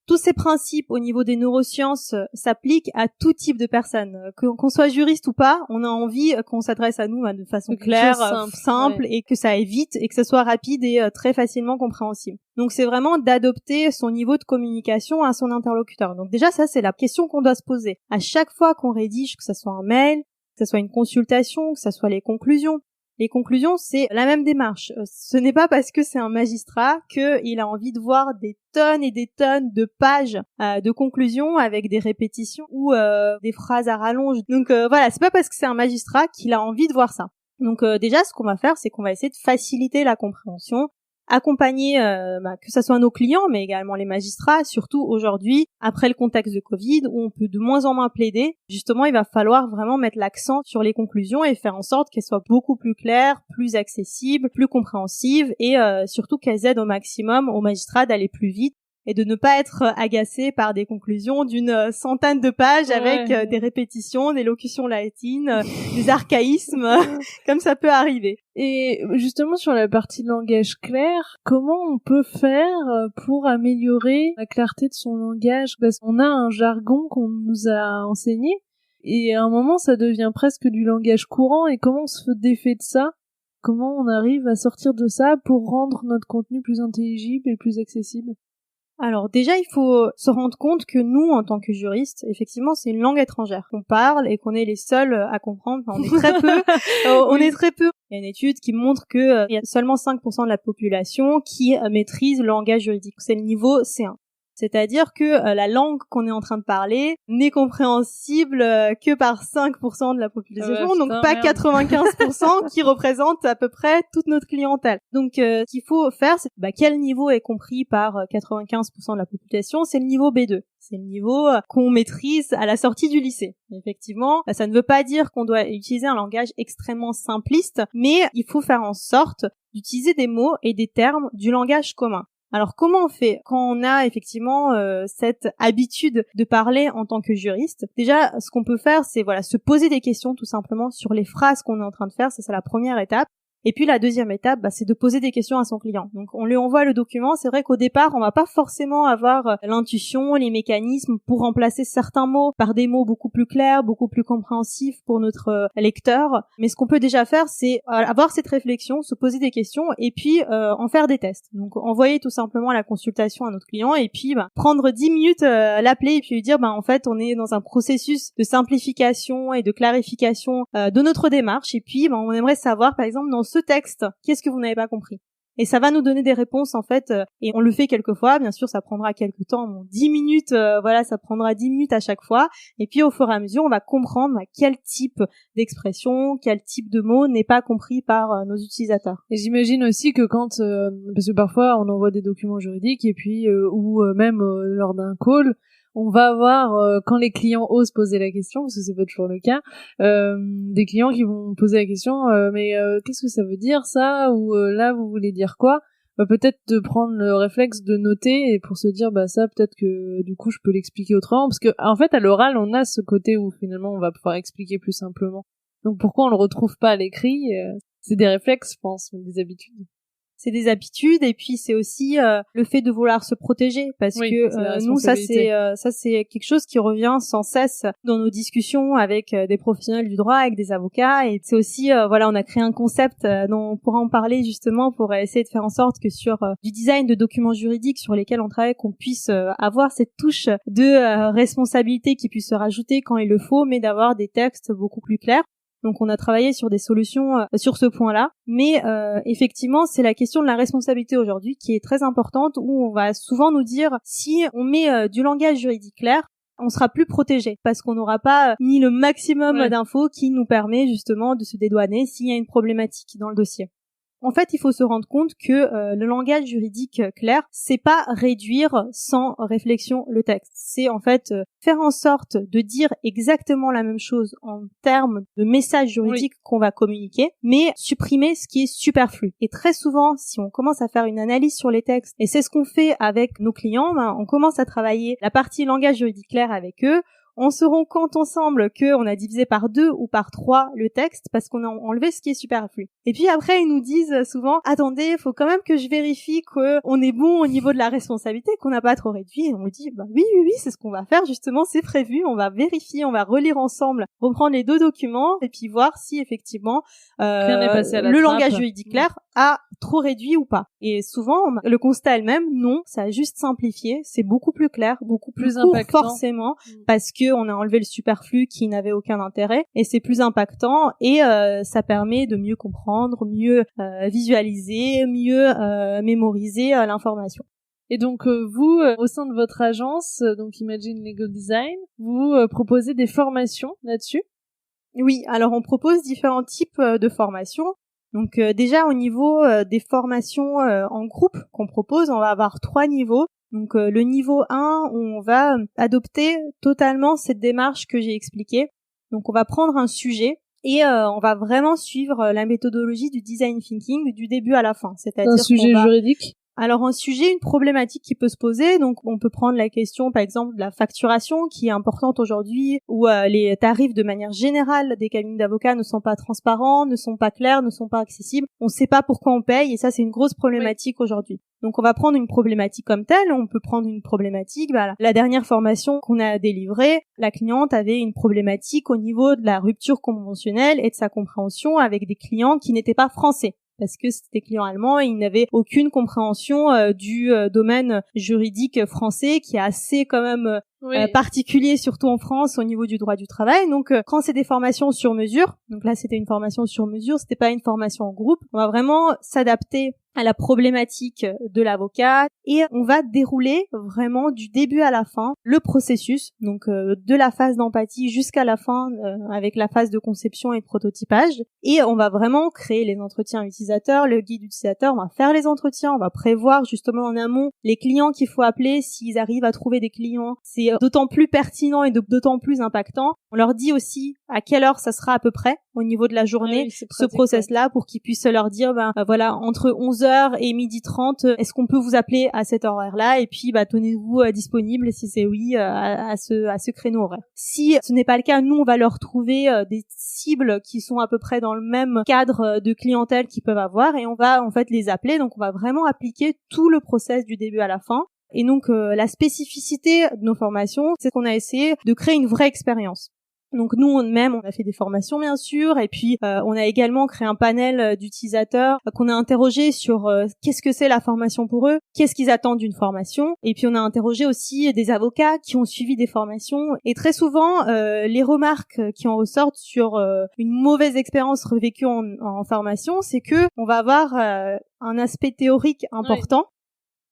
tous ces principes au niveau des neurosciences s'appliquent à tout type de personnes. Qu'on soit juriste ou pas, on a envie qu'on s'adresse à nous de façon claire, simple ouais. Et que ça aille vite et que ça soit rapide et très facilement compréhensible. Donc c'est vraiment d'adopter son niveau de communication à son interlocuteur. Donc déjà ça c'est la question qu'on doit se poser. À chaque fois qu'on rédige, que ça soit un mail, que ça soit une consultation, que ça soit les conclusions, Les conclusions, c'est la même démarche. Ce n'est pas parce que c'est un magistrat qu'il a envie de voir des tonnes et des tonnes de pages de conclusions avec des répétitions ou des phrases à rallonge. Donc voilà, c'est pas parce que c'est un magistrat qu'il a envie de voir ça. Donc déjà, ce qu'on va faire, c'est qu'on va essayer de faciliter la compréhension, accompagner que ça soit nos clients, mais également les magistrats, surtout aujourd'hui, après le contexte de Covid, où on peut de moins en moins plaider. Justement, il va falloir vraiment mettre l'accent sur les conclusions et faire en sorte qu'elles soient beaucoup plus claires, plus accessibles, plus compréhensives et surtout qu'elles aident au maximum aux magistrats d'aller plus vite et de ne pas être agacé par des conclusions d'une centaine de pages avec des répétitions, des locutions latines, des archaïsmes, comme ça peut arriver. Et justement, sur la partie langage clair, comment on peut faire pour améliorer la clarté de son langage? Parce qu'on a un jargon qu'on nous a enseigné, et à un moment, ça devient presque du langage courant, et comment on se défait de ça? Comment on arrive à sortir de ça pour rendre notre contenu plus intelligible et plus accessible? Alors déjà, il faut se rendre compte que nous, en tant que juristes, effectivement, c'est une langue étrangère qu'on parle et qu'on est les seuls à comprendre. Enfin, on est très peu. On est très peu. Il y a une étude qui montre que il y a seulement 5% de la population qui maîtrise le langage juridique. C'est le niveau C1. C'est-à-dire que la langue qu'on est en train de parler n'est compréhensible que par 5% de la population, donc pas 95% qui représentent à peu près toute notre clientèle. Donc ce qu'il faut faire, c'est quel niveau est compris par 95% de la population? C'est le niveau B2. C'est le niveau qu'on maîtrise à la sortie du lycée. Effectivement, ça ne veut pas dire qu'on doit utiliser un langage extrêmement simpliste, mais il faut faire en sorte d'utiliser des mots et des termes du langage commun. Alors comment on fait quand on a effectivement cette habitude de parler en tant que juriste? Déjà, ce qu'on peut faire, c'est se poser des questions tout simplement sur les phrases qu'on est en train de faire. Ça, c'est la première étape. Et puis la deuxième étape, c'est de poser des questions à son client. Donc on lui envoie le document. C'est vrai qu'au départ, on va pas forcément avoir l'intuition, les mécanismes pour remplacer certains mots par des mots beaucoup plus clairs, beaucoup plus compréhensifs pour notre lecteur. Mais ce qu'on peut déjà faire, c'est avoir cette réflexion, se poser des questions et puis en faire des tests. Donc envoyer tout simplement la consultation à notre client et puis prendre 10 minutes, l'appeler et puis lui dire en fait on est dans un processus de simplification et de clarification de notre démarche et puis on aimerait savoir par exemple dans ce texte, qu'est-ce que vous n'avez pas compris? Et ça va nous donner des réponses en fait, et on le fait quelques fois, bien sûr ça prendra quelques temps, 10 minutes, ça prendra 10 minutes à chaque fois, et puis au fur et à mesure on va comprendre quel type d'expression, quel type de mot n'est pas compris par nos utilisateurs. Et j'imagine aussi que quand, parce que parfois on envoie des documents juridiques et puis, ou même lors d'un call, on va avoir, quand les clients osent poser la question, parce que c'est pas toujours le cas, des clients qui vont poser la question, mais qu'est-ce que ça veut dire ça? Ou là, vous voulez dire quoi? Peut-être de prendre le réflexe de noter et pour se dire, ça, peut-être que du coup, je peux l'expliquer autrement. Parce que en fait, à l'oral, on a ce côté où finalement, on va pouvoir expliquer plus simplement. Donc pourquoi on le retrouve pas à l'écrit? C'est des réflexes, je pense, des habitudes. C'est des habitudes et puis c'est aussi le fait de vouloir se protéger parce que nous ça c'est quelque chose qui revient sans cesse dans nos discussions avec des professionnels du droit, avec des avocats et c'est aussi on a créé un concept dont on pourra en parler justement pour essayer de faire en sorte que sur du design de documents juridiques sur lesquels on travaille qu'on puisse avoir cette touche de responsabilité qui puisse se rajouter quand il le faut mais d'avoir des textes beaucoup plus clairs. Donc on a travaillé sur des solutions sur ce point-là, mais effectivement c'est la question de la responsabilité aujourd'hui qui est très importante où on va souvent nous dire si on met du langage juridique clair, on sera plus protégé parce qu'on n'aura pas mis le maximum d'infos qui nous permet justement de se dédouaner s'il y a une problématique dans le dossier. En fait, il faut se rendre compte que le langage juridique clair, c'est pas réduire sans réflexion le texte. C'est en fait faire en sorte de dire exactement la même chose en termes de message juridique qu'on va communiquer, mais supprimer ce qui est superflu. Et très souvent, si on commence à faire une analyse sur les textes, et c'est ce qu'on fait avec nos clients, on commence à travailler la partie langage juridique clair avec eux, on se rend compte ensemble qu'on a divisé par 2 ou par 3 le texte parce qu'on a enlevé ce qui est superflu. Et puis après, ils nous disent souvent, attendez, il faut quand même que je vérifie qu'on est bon au niveau de la responsabilité, qu'on n'a pas trop réduit. Et on nous dit, oui, c'est ce qu'on va faire justement, c'est prévu, on va vérifier, on va relire ensemble, reprendre les 2 documents et puis voir si effectivement le langage juridique clair a trop réduit ou pas. Et souvent, le constat est le même, non, ça a juste simplifié, c'est beaucoup plus clair, beaucoup plus court forcément, parce que on a enlevé le superflu qui n'avait aucun intérêt et c'est plus impactant et ça permet de mieux comprendre, mieux visualiser, mieux mémoriser l'information. Et donc vous, au sein de votre agence, donc Imagine Legal Design, vous proposez des formations là-dessus? Oui, alors on propose différents types de formations. Donc déjà au niveau des formations en groupe qu'on propose, on va avoir 3 niveaux. Donc le niveau 1, où on va adopter totalement cette démarche que j'ai expliquée. Donc on va prendre un sujet et on va vraiment suivre la méthodologie du design thinking du début à la fin. C'est-à-dire un sujet juridique? Alors un sujet, une problématique qui peut se poser, donc on peut prendre la question par exemple de la facturation qui est importante aujourd'hui, où les tarifs de manière générale des cabinets d'avocats ne sont pas transparents, ne sont pas clairs, ne sont pas accessibles, on ne sait pas pourquoi on paye et ça c'est une grosse problématique aujourd'hui. Donc on va prendre une problématique comme telle, on peut prendre une problématique, la dernière formation qu'on a délivrée, la cliente avait une problématique au niveau de la rupture conventionnelle et de sa compréhension avec des clients qui n'étaient pas français. Parce que c'était des clients allemands et ils n'avaient aucune compréhension du domaine juridique français qui est assez quand même particulier, surtout en France au niveau du droit du travail. Donc quand c'est des formations sur mesure, donc là c'était une formation sur mesure, c'était pas une formation en groupe, on va vraiment s'adapter à la problématique de l'avocat et on va dérouler vraiment du début à la fin le processus, donc de la phase d'empathie jusqu'à la fin avec la phase de conception et de prototypage et on va vraiment créer les entretiens utilisateurs, le guide utilisateur, on va faire les entretiens, on va prévoir justement en amont les clients qu'il faut appeler s'ils arrivent à trouver des clients. C'est d'autant plus pertinent et d'autant plus impactant. On leur dit aussi à quelle heure ça sera à peu près au niveau de la journée, ce process-là, pour qu'ils puissent leur dire, voilà, entre 11h et 12h30, est-ce qu'on peut vous appeler à cet horaire-là? Et puis, tenez-vous disponible si c'est oui à ce créneau horaire. Si ce n'est pas le cas, nous, on va leur trouver des cibles qui sont à peu près dans le même cadre de clientèle qu'ils peuvent avoir et on va en fait les appeler. Donc, on va vraiment appliquer tout le process du début à la fin. Et donc, la spécificité de nos formations, c'est qu'on a essayé de créer une vraie expérience. Donc nous on a fait des formations bien sûr et puis on a également créé un panel d'utilisateurs qu'on a interrogé sur qu'est-ce que c'est la formation pour eux, qu'est-ce qu'ils attendent d'une formation et puis on a interrogé aussi des avocats qui ont suivi des formations et très souvent les remarques qui en ressortent sur une mauvaise expérience revécue en formation, c'est que on va avoir un aspect théorique important. Oui.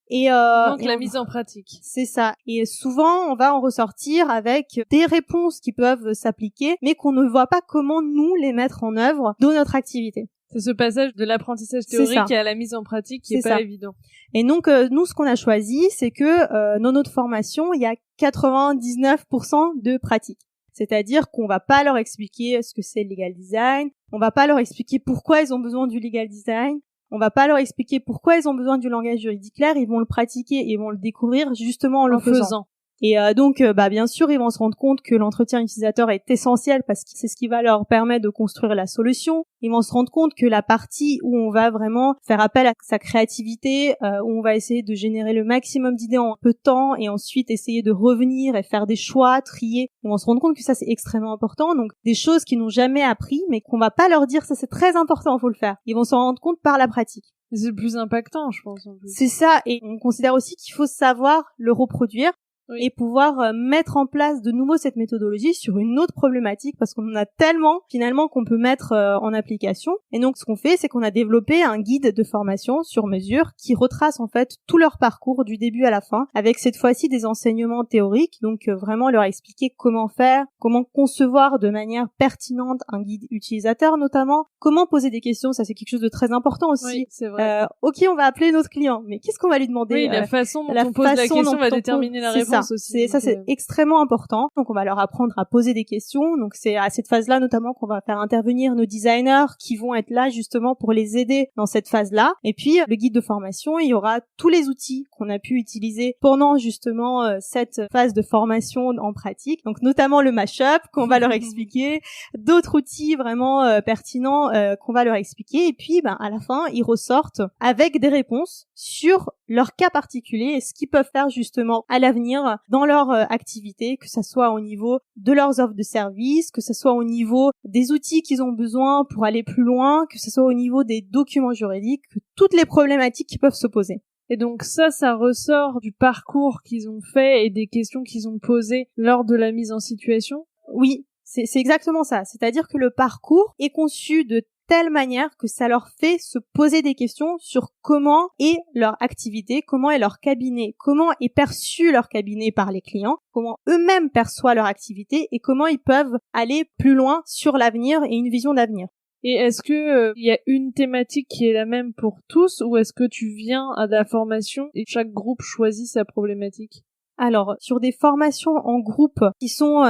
Et donc la mise en pratique. C'est ça. Et souvent, on va en ressortir avec des réponses qui peuvent s'appliquer, mais qu'on ne voit pas comment nous les mettre en œuvre dans notre activité. C'est ce passage de l'apprentissage théorique à la mise en pratique qui est pas évident. Et donc, nous, ce qu'on a choisi, c'est que dans notre formation, il y a 99% de pratique. C'est-à-dire qu'on va pas leur expliquer ce que c'est le legal design, on va pas leur expliquer pourquoi ils ont besoin du legal design, on va pas leur expliquer pourquoi ils ont besoin du langage juridique clair, ils vont le pratiquer et ils vont le découvrir justement en le faisant. Et donc, bien sûr, ils vont se rendre compte que l'entretien utilisateur est essentiel parce que c'est ce qui va leur permettre de construire la solution. Ils vont se rendre compte que la partie où on va vraiment faire appel à sa créativité, où on va essayer de générer le maximum d'idées en peu de temps et ensuite essayer de revenir et faire des choix, trier. Ils vont se rendre compte que ça, c'est extrêmement important. Donc, des choses qu'ils n'ont jamais appris, mais qu'on va pas leur dire, ça, c'est très important, faut le faire. Ils vont s'en rendre compte par la pratique. C'est le plus impactant, je pense. En plus. C'est ça. Et on considère aussi qu'il faut savoir le reproduire. Oui. Et pouvoir mettre en place de nouveau cette méthodologie sur une autre problématique parce qu'on en a tellement finalement qu'on peut mettre en application. Et donc ce qu'on fait, c'est qu'on a développé un guide de formation sur mesure qui retrace en fait tout leur parcours du début à la fin avec cette fois-ci des enseignements théoriques, donc vraiment leur expliquer comment faire, comment concevoir de manière pertinente un guide utilisateur notamment, comment poser des questions, ça c'est quelque chose de très important aussi. Oui, c'est vrai. Ok, on va appeler notre client, mais qu'est-ce qu'on va lui demander? Oui, la façon dont on pose la question va déterminer la réponse. Aussi, c'est extrêmement important. Donc on va leur apprendre à poser des questions. Donc c'est à cette phase-là notamment qu'on va faire intervenir nos designers qui vont être là justement pour les aider dans cette phase-là. Et puis le guide de formation, il y aura tous les outils qu'on a pu utiliser pendant justement cette phase de formation en pratique. Donc notamment le mashup qu'on va leur expliquer, d'autres outils vraiment pertinents qu'on va leur expliquer. Et puis à la fin, ils ressortent avec des réponses sur leur cas particulier et ce qu'ils peuvent faire justement à l'avenir dans leur activité, que ça soit au niveau de leurs offres de services, que ça soit au niveau des outils qu'ils ont besoin pour aller plus loin, que ce soit au niveau des documents juridiques, que toutes les problématiques qui peuvent se poser. Et donc ça ressort du parcours qu'ils ont fait et des questions qu'ils ont posées lors de la mise en situation? Oui, c'est exactement ça. C'est-à-dire que le parcours est conçu de telle manière que ça leur fait se poser des questions sur comment est leur activité, comment est leur cabinet, comment est perçu leur cabinet par les clients, comment eux-mêmes perçoivent leur activité et comment ils peuvent aller plus loin sur l'avenir et une vision d'avenir. Et est-ce que y a une thématique qui est la même pour tous, ou est-ce que tu viens à la formation et chaque groupe choisit sa problématique? Alors, sur des formations en groupe qui sont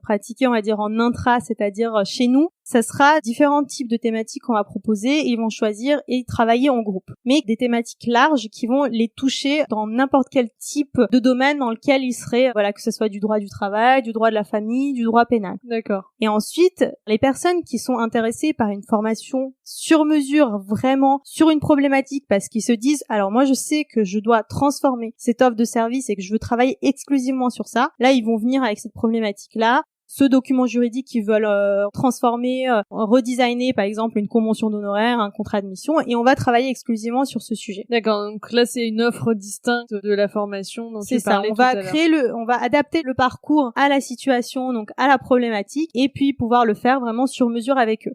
pratiquées, on va dire, en intra, c'est-à-dire chez nous, ça sera différents types de thématiques qu'on va proposer et ils vont choisir et travailler en groupe. Mais des thématiques larges qui vont les toucher dans n'importe quel type de domaine dans lequel ils seraient, que ce soit du droit du travail, du droit de la famille, du droit pénal. D'accord. Et ensuite, les personnes qui sont intéressées par une formation sur mesure, vraiment sur une problématique, parce qu'ils se disent, alors moi je sais que je dois transformer cette offre de service et que je veux travailler exclusivement sur ça, là ils vont venir avec cette problématique-là. Ce document juridique qu'ils veulent transformer, redesigner par exemple une convention d'honoraires, un contrat de mission, et on va travailler exclusivement sur ce sujet. D'accord, donc là c'est une offre distincte de la formation dont tu parlais tout à l'heure. C'est ça, on va adapter le parcours à la situation, donc à la problématique, et puis pouvoir le faire vraiment sur mesure avec eux.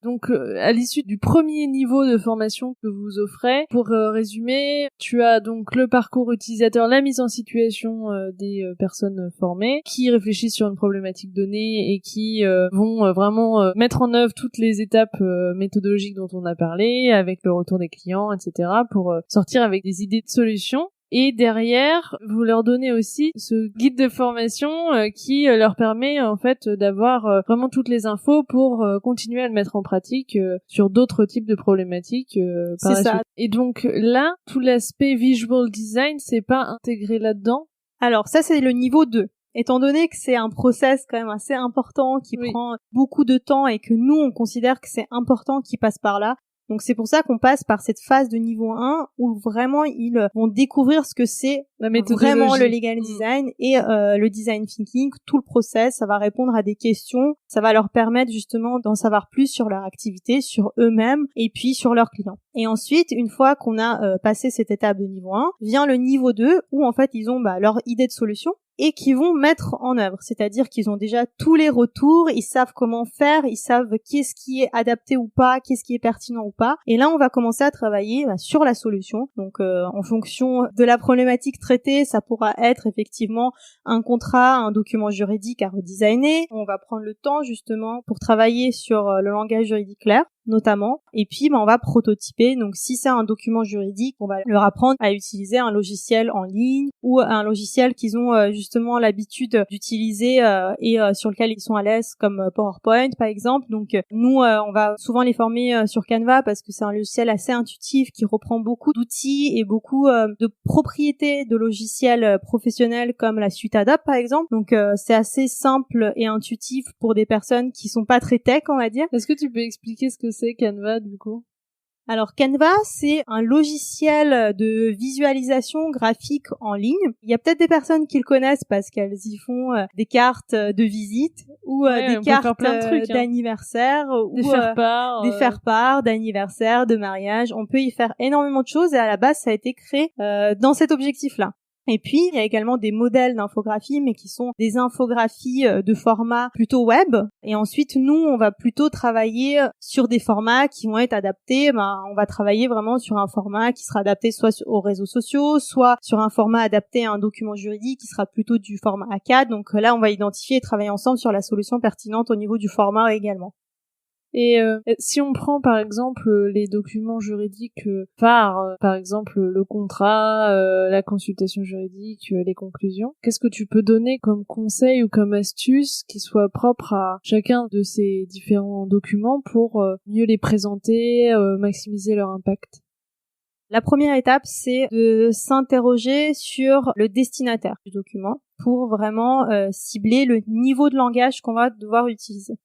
Donc, à l'issue du premier niveau de formation que vous offrez, pour résumer, tu as donc le parcours utilisateur, la mise en situation des personnes formées, qui réfléchissent sur une problématique donnée et qui vont vraiment mettre en œuvre toutes les étapes méthodologiques dont on a parlé, avec le retour des clients, etc., pour sortir avec des idées de solutions. Et derrière, vous leur donnez aussi ce guide de formation qui leur permet en fait d'avoir vraiment toutes les infos pour continuer à le mettre en pratique sur d'autres types de problématiques par la suite. Et donc là, tout l'aspect visual design, c'est pas intégré là-dedans? Alors ça, c'est le niveau 2. Étant donné que c'est un process quand même assez important qui prend beaucoup de temps et que nous, on considère que c'est important qu'il passe par là. Donc c'est pour ça qu'on passe par cette phase de niveau 1 où vraiment ils vont découvrir ce que c'est vraiment le legal design et le design thinking, tout le process, ça va répondre à des questions, ça va leur permettre justement d'en savoir plus sur leur activité, sur eux-mêmes et puis sur leurs clients. Et ensuite, une fois qu'on a passé cette étape de niveau 1, vient le niveau 2 où en fait ils ont leur idée de solution et qui vont mettre en œuvre, c'est-à-dire qu'ils ont déjà tous les retours, ils savent comment faire, ils savent qu'est-ce qui est adapté ou pas, qu'est-ce qui est pertinent ou pas, et là on va commencer à travailler sur la solution. Donc en fonction de la problématique traitée, ça pourra être effectivement un contrat, un document juridique à redesigner. On va prendre le temps justement pour travailler sur le langage juridique clair notamment, et puis on va prototyper. Donc si c'est un document juridique, on va leur apprendre à utiliser un logiciel en ligne ou un logiciel qu'ils ont justement l'habitude d'utiliser et sur lequel ils sont à l'aise, comme PowerPoint par exemple. Donc nous on va souvent les former sur Canva parce que c'est un logiciel assez intuitif qui reprend beaucoup d'outils et beaucoup de propriétés de logiciels professionnels comme la suite Adobe par exemple. Donc c'est assez simple et intuitif pour des personnes qui sont pas très tech, on va dire. Est-ce que tu peux expliquer ce que c'est Canva du coup? Alors Canva, c'est un logiciel de visualisation graphique en ligne. Il y a peut-être des personnes qui le connaissent parce qu'elles y font des cartes de visite ou des cartes d'anniversaire ou des faire-part d'anniversaire, de mariage. On peut y faire énormément de choses et à la base, ça a été créé dans cet objectif-là. Et puis, il y a également des modèles d'infographie, mais qui sont des infographies de format plutôt web. Et ensuite, nous, on va plutôt travailler sur des formats qui vont être adaptés. On va travailler vraiment sur un format qui sera adapté soit aux réseaux sociaux, soit sur un format adapté à un document juridique qui sera plutôt du format A4. Donc là, on va identifier et travailler ensemble sur la solution pertinente au niveau du format également. Et si on prend par exemple les documents juridiques phares, par exemple le contrat, la consultation juridique, les conclusions, qu'est-ce que tu peux donner comme conseil ou comme astuce qui soit propre à chacun de ces différents documents pour mieux les présenter, maximiser leur impact? La première étape, c'est de s'interroger sur le destinataire du document pour vraiment cibler le niveau de langage qu'on va devoir utiliser.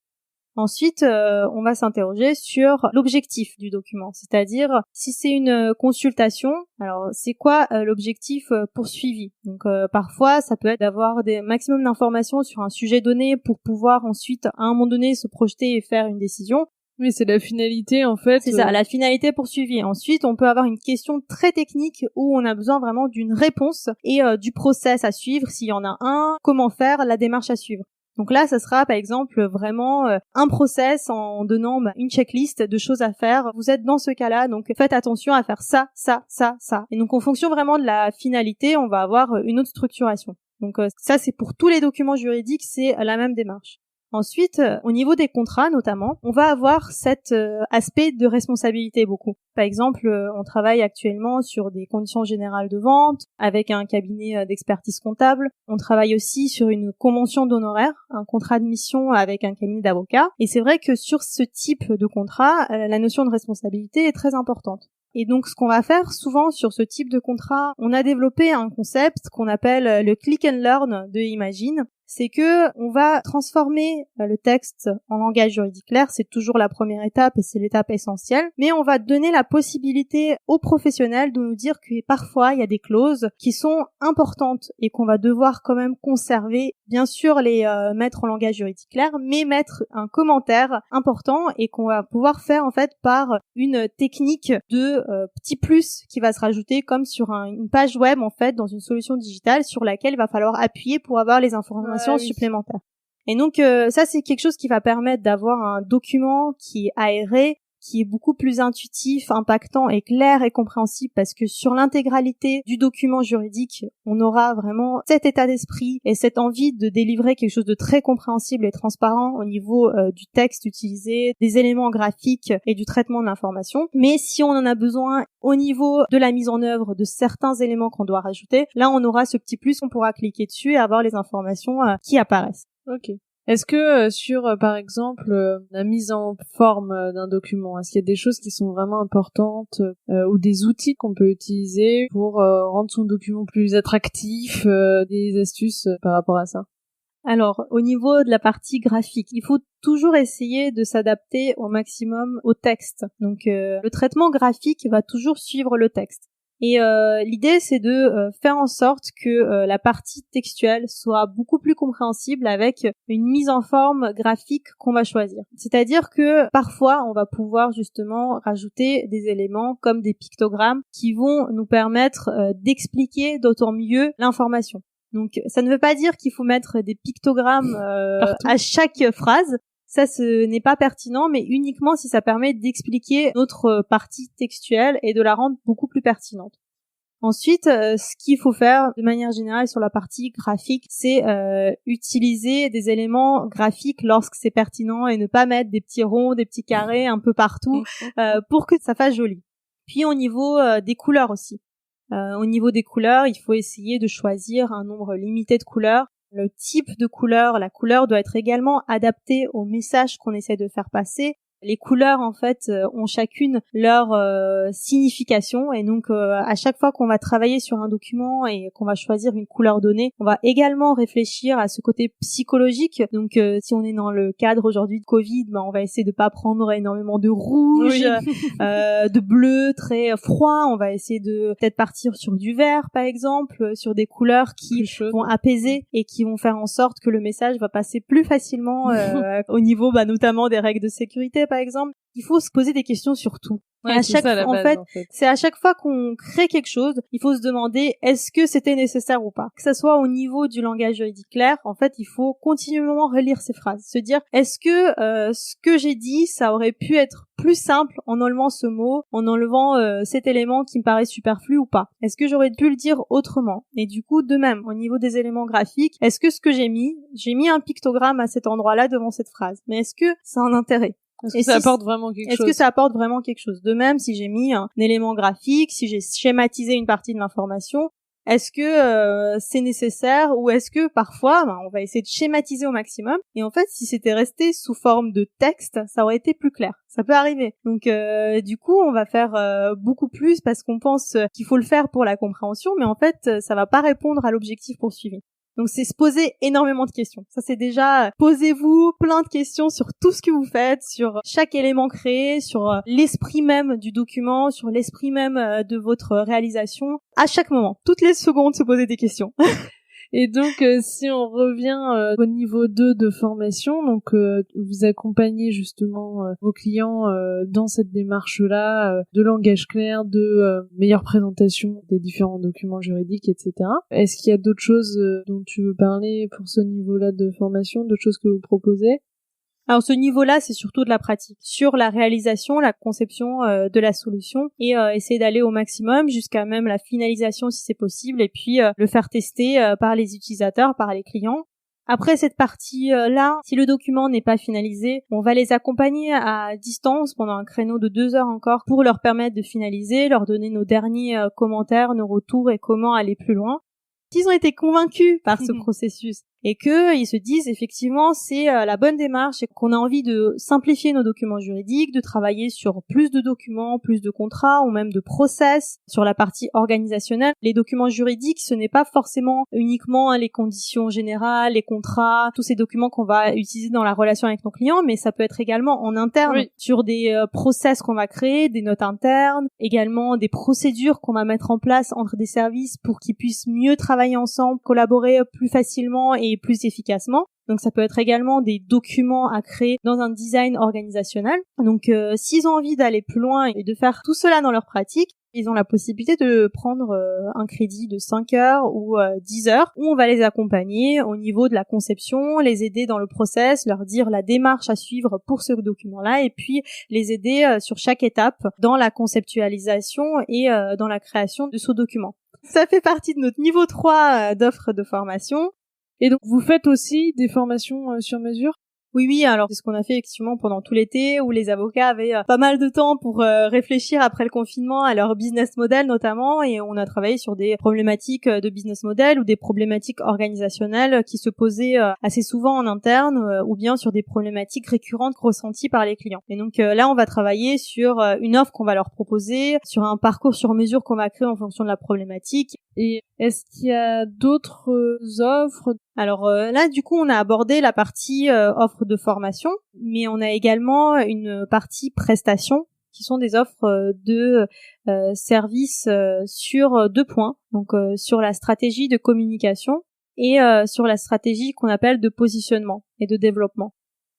Ensuite, on va s'interroger sur l'objectif du document, c'est-à-dire si c'est une consultation, alors c'est quoi l'objectif poursuivi. Donc parfois, ça peut être d'avoir des maximum d'informations sur un sujet donné pour pouvoir ensuite, à un moment donné, se projeter et faire une décision. Oui, c'est la finalité, en fait. C'est ça, la finalité poursuivie. Ensuite, on peut avoir une question très technique où on a besoin vraiment d'une réponse et du process à suivre, s'il y en a un, comment faire, la démarche à suivre. Donc là, ça sera par exemple vraiment un process en donnant une checklist de choses à faire. Vous êtes dans ce cas-là, donc faites attention à faire ça, ça, ça, ça. Et donc en fonction vraiment de la finalité, on va avoir une autre structuration. Donc ça, c'est pour tous les documents juridiques, c'est la même démarche. Ensuite, au niveau des contrats notamment, on va avoir cet aspect de responsabilité beaucoup. Par exemple, on travaille actuellement sur des conditions générales de vente avec un cabinet d'expertise comptable. On travaille aussi sur une convention d'honoraires, un contrat de mission avec un cabinet d'avocats. Et c'est vrai que sur ce type de contrat, la notion de responsabilité est très importante. Et donc, ce qu'on va faire souvent sur ce type de contrat, on a développé un concept qu'on appelle le click and learn de Imagine. C'est que on va transformer le texte en langage juridique clair, c'est toujours la première étape et c'est l'étape essentielle, mais on va donner la possibilité aux professionnels de nous dire que parfois il y a des clauses qui sont importantes et qu'on va devoir quand même conserver, bien sûr les mettre en langage juridique clair, mais mettre un commentaire important et qu'on va pouvoir faire en fait par une technique de petit plus qui va se rajouter comme sur une page web en fait dans une solution digitale sur laquelle il va falloir appuyer pour avoir les informations supplémentaires. Et donc ça c'est quelque chose qui va permettre d'avoir un document qui est aéré, qui est beaucoup plus intuitif, impactant et clair et compréhensible parce que sur l'intégralité du document juridique, on aura vraiment cet état d'esprit et cette envie de délivrer quelque chose de très compréhensible et transparent au niveau du texte utilisé, des éléments graphiques et du traitement de l'information. Mais si on en a besoin au niveau de la mise en œuvre de certains éléments qu'on doit rajouter, là on aura ce petit plus, on pourra cliquer dessus et avoir les informations qui apparaissent. Ok. Est-ce que sur, par exemple, la mise en forme d'un document, est-ce qu'il y a des choses qui sont vraiment importantes ou des outils qu'on peut utiliser pour rendre son document plus attractif, des astuces par rapport à ça? Alors, au niveau de la partie graphique, il faut toujours essayer de s'adapter au maximum au texte. Donc, le traitement graphique va toujours suivre le texte. Et l'idée, c'est de faire en sorte que la partie textuelle soit beaucoup plus compréhensible avec une mise en forme graphique qu'on va choisir. C'est-à-dire que parfois, on va pouvoir justement rajouter des éléments comme des pictogrammes qui vont nous permettre d'expliquer d'autant mieux l'information. Donc, ça ne veut pas dire qu'il faut mettre des pictogrammes à chaque phrase. Ça, ce n'est pas pertinent, mais uniquement si ça permet d'expliquer notre partie textuelle et de la rendre beaucoup plus pertinente. Ensuite, ce qu'il faut faire de manière générale sur la partie graphique, c'est utiliser des éléments graphiques lorsque c'est pertinent et ne pas mettre des petits ronds, des petits carrés un peu partout pour que ça fasse joli. Puis au niveau des couleurs aussi. Au niveau des couleurs, il faut essayer de choisir un nombre limité de couleurs. Le type de couleur, la couleur doit être également adaptée au message qu'on essaie de faire passer. Les couleurs, en fait, ont chacune leur signification et donc à chaque fois qu'on va travailler sur un document et qu'on va choisir une couleur donnée, on va également réfléchir à ce côté psychologique. Donc si on est dans le cadre aujourd'hui de Covid, on va essayer de pas prendre énormément de rouge, de bleu très froid. On va essayer de peut-être partir sur du vert, par exemple, sur des couleurs qui vont apaiser et qui vont faire en sorte que le message va passer plus facilement au niveau notamment des règles de sécurité, par exemple. Il faut se poser des questions sur tout. Ouais, à chaque ça, en fait, c'est à chaque fois qu'on crée quelque chose, il faut se demander est-ce que c'était nécessaire ou pas. Que ça soit au niveau du langage juridique clair, en fait, il faut continuellement relire ces phrases, se dire est-ce que ce que j'ai dit, ça aurait pu être plus simple en enlevant ce mot, en enlevant cet élément qui me paraît superflu ou pas. Est-ce que j'aurais pu le dire autrement? Et du coup, de même, au niveau des éléments graphiques, est-ce que ce que j'ai mis un pictogramme à cet endroit-là devant cette phrase, mais est-ce que ça a un intérêt? Est-ce que ça apporte vraiment quelque chose? Est-ce que ça apporte vraiment quelque chose? De même, si j'ai mis un élément graphique, si j'ai schématisé une partie de l'information, est-ce que c'est nécessaire ou est-ce que parfois, on va essayer de schématiser au maximum et en fait, si c'était resté sous forme de texte, ça aurait été plus clair. Ça peut arriver. Donc, du coup, on va faire beaucoup plus parce qu'on pense qu'il faut le faire pour la compréhension, mais en fait, ça va pas répondre à l'objectif poursuivi. Donc c'est se poser énormément de questions. Ça c'est déjà, posez-vous plein de questions sur tout ce que vous faites, sur chaque élément créé, sur l'esprit même du document, sur l'esprit même de votre réalisation. À chaque moment, toutes les secondes, se poser des questions. Et donc, si on revient au niveau 2 de formation, donc vous accompagnez justement vos clients dans cette démarche-là de langage clair, de meilleure présentation des différents documents juridiques, etc. Est-ce qu'il y a d'autres choses dont tu veux parler pour ce niveau-là de formation, d'autres choses que vous proposez? Alors ce niveau-là, c'est surtout de la pratique sur la réalisation, la conception de la solution et essayer d'aller au maximum jusqu'à même la finalisation si c'est possible et puis le faire tester par les utilisateurs, par les clients. Après cette partie-là, si le document n'est pas finalisé, on va les accompagner à distance pendant un créneau de 2 heures encore pour leur permettre de finaliser, leur donner nos derniers commentaires, nos retours et comment aller plus loin. S'ils ont été convaincus par ce processus et que ils se disent effectivement c'est la bonne démarche et qu'on a envie de simplifier nos documents juridiques, de travailler sur plus de documents, plus de contrats ou même de process sur la partie organisationnelle. Les documents juridiques, ce n'est pas forcément uniquement les conditions générales, les contrats, tous ces documents qu'on va utiliser dans la relation avec nos clients, mais ça peut être également en interne sur des process qu'on va créer, des notes internes, également des procédures qu'on va mettre en place entre des services pour qu'ils puissent mieux travailler ensemble, collaborer plus facilement et plus efficacement. Donc ça peut être également des documents à créer dans un design organisationnel. Donc s'ils ont envie d'aller plus loin et de faire tout cela dans leur pratique, ils ont la possibilité de prendre un crédit de 5 heures ou 10 heures où on va les accompagner au niveau de la conception, les aider dans le process, leur dire la démarche à suivre pour ce document-là et puis les aider sur chaque étape dans la conceptualisation et dans la création de ce document. Ça fait partie de notre niveau 3 d'offres de formation. Et donc, vous faites aussi des formations sur mesure? Oui, alors c'est ce qu'on a fait effectivement pendant tout l'été où les avocats avaient pas mal de temps pour réfléchir après le confinement à leur business model notamment et on a travaillé sur des problématiques de business model ou des problématiques organisationnelles qui se posaient assez souvent en interne ou bien sur des problématiques récurrentes ressenties par les clients. Et donc là, on va travailler sur une offre qu'on va leur proposer, sur un parcours sur mesure qu'on va créer en fonction de la problématique. Et est-ce qu'il y a d'autres offres? Alors là, du coup, on a abordé la partie offre de formation, mais on a également une partie prestations qui sont des offres de services sur 2 points. Donc sur la stratégie de communication et sur la stratégie qu'on appelle de positionnement et de développement.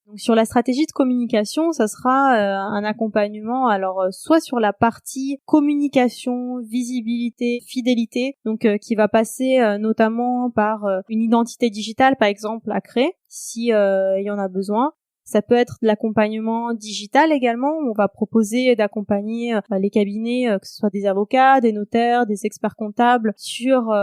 Donc sur la stratégie de communication, ça sera un accompagnement alors soit sur la partie communication, visibilité, fidélité, donc qui va passer notamment par une identité digitale par exemple à créer si il y en a besoin. Ça peut être de l'accompagnement digital également. On va proposer d'accompagner les cabinets, que ce soit des avocats, des notaires, des experts comptables, sur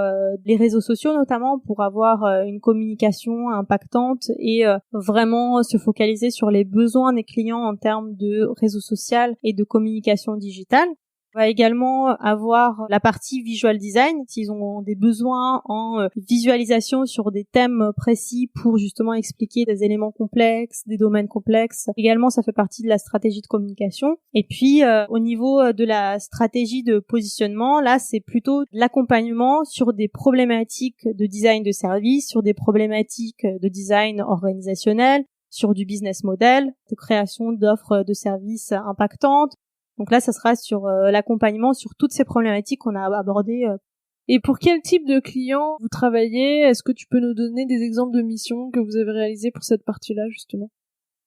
les réseaux sociaux notamment pour avoir une communication impactante et vraiment se focaliser sur les besoins des clients en termes de réseau social et de communication digitale. On va également avoir la partie visual design, s'ils ont des besoins en visualisation sur des thèmes précis pour justement expliquer des éléments complexes, des domaines complexes. Également, ça fait partie de la stratégie de communication. Et puis, au niveau de la stratégie de positionnement, là, c'est plutôt de l'accompagnement sur des problématiques de design de service, sur des problématiques de design organisationnel, sur du business model, de création d'offres de services impactantes. Donc là, ça sera sur l'accompagnement sur toutes ces problématiques qu'on a abordées. Et pour quel type de clients vous travaillez? Est-ce que tu peux nous donner des exemples de missions que vous avez réalisées pour cette partie-là, justement?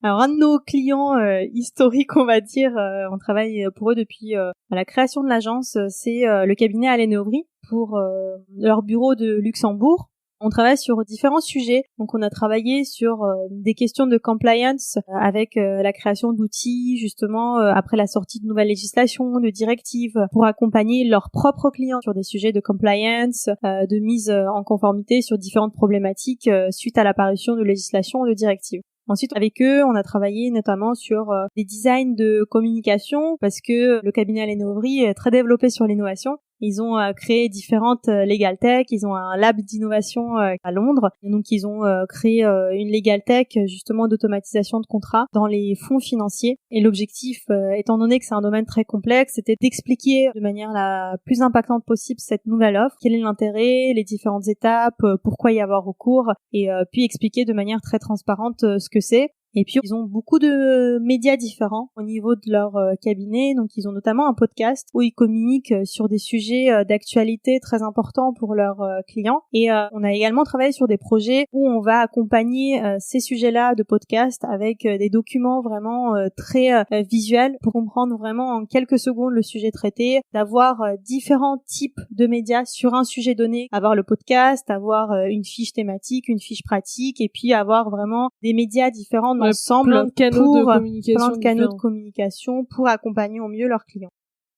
Alors, un de nos clients historiques, on va dire, on travaille pour eux depuis la création de l'agence, c'est le cabinet Allen & Overy pour leur bureau de Luxembourg. On travaille sur différents sujets. Donc, on a travaillé sur des questions de compliance avec la création d'outils, justement, après la sortie de nouvelles législations, de directives, pour accompagner leurs propres clients sur des sujets de compliance, de mise en conformité sur différentes problématiques suite à l'apparition de législations ou de directives. Ensuite, avec eux, on a travaillé notamment sur des designs de communication parce que le cabinet Allen & Overy est très développé sur l'innovation. Ils ont créé différentes legal tech, ils ont un lab d'innovation à Londres. Et donc ils ont créé une legal tech justement d'automatisation de contrats dans les fonds financiers. Et l'objectif, étant donné que c'est un domaine très complexe, c'était d'expliquer de manière la plus impactante possible cette nouvelle offre, quel est l'intérêt, les différentes étapes, pourquoi y avoir recours, et puis expliquer de manière très transparente ce que c'est. Et puis, ils ont beaucoup de médias différents au niveau de leur cabinet. Donc, ils ont notamment un podcast où ils communiquent sur des sujets d'actualité très importants pour leurs clients. Et on a également travaillé sur des projets où on va accompagner ces sujets-là de podcast avec des documents vraiment très visuels pour comprendre vraiment en quelques secondes le sujet traité, d'avoir différents types de médias sur un sujet donné, avoir le podcast, avoir une fiche thématique, une fiche pratique, et puis avoir vraiment des médias différents ensemble plein de canaux de communication pour accompagner au mieux leurs clients.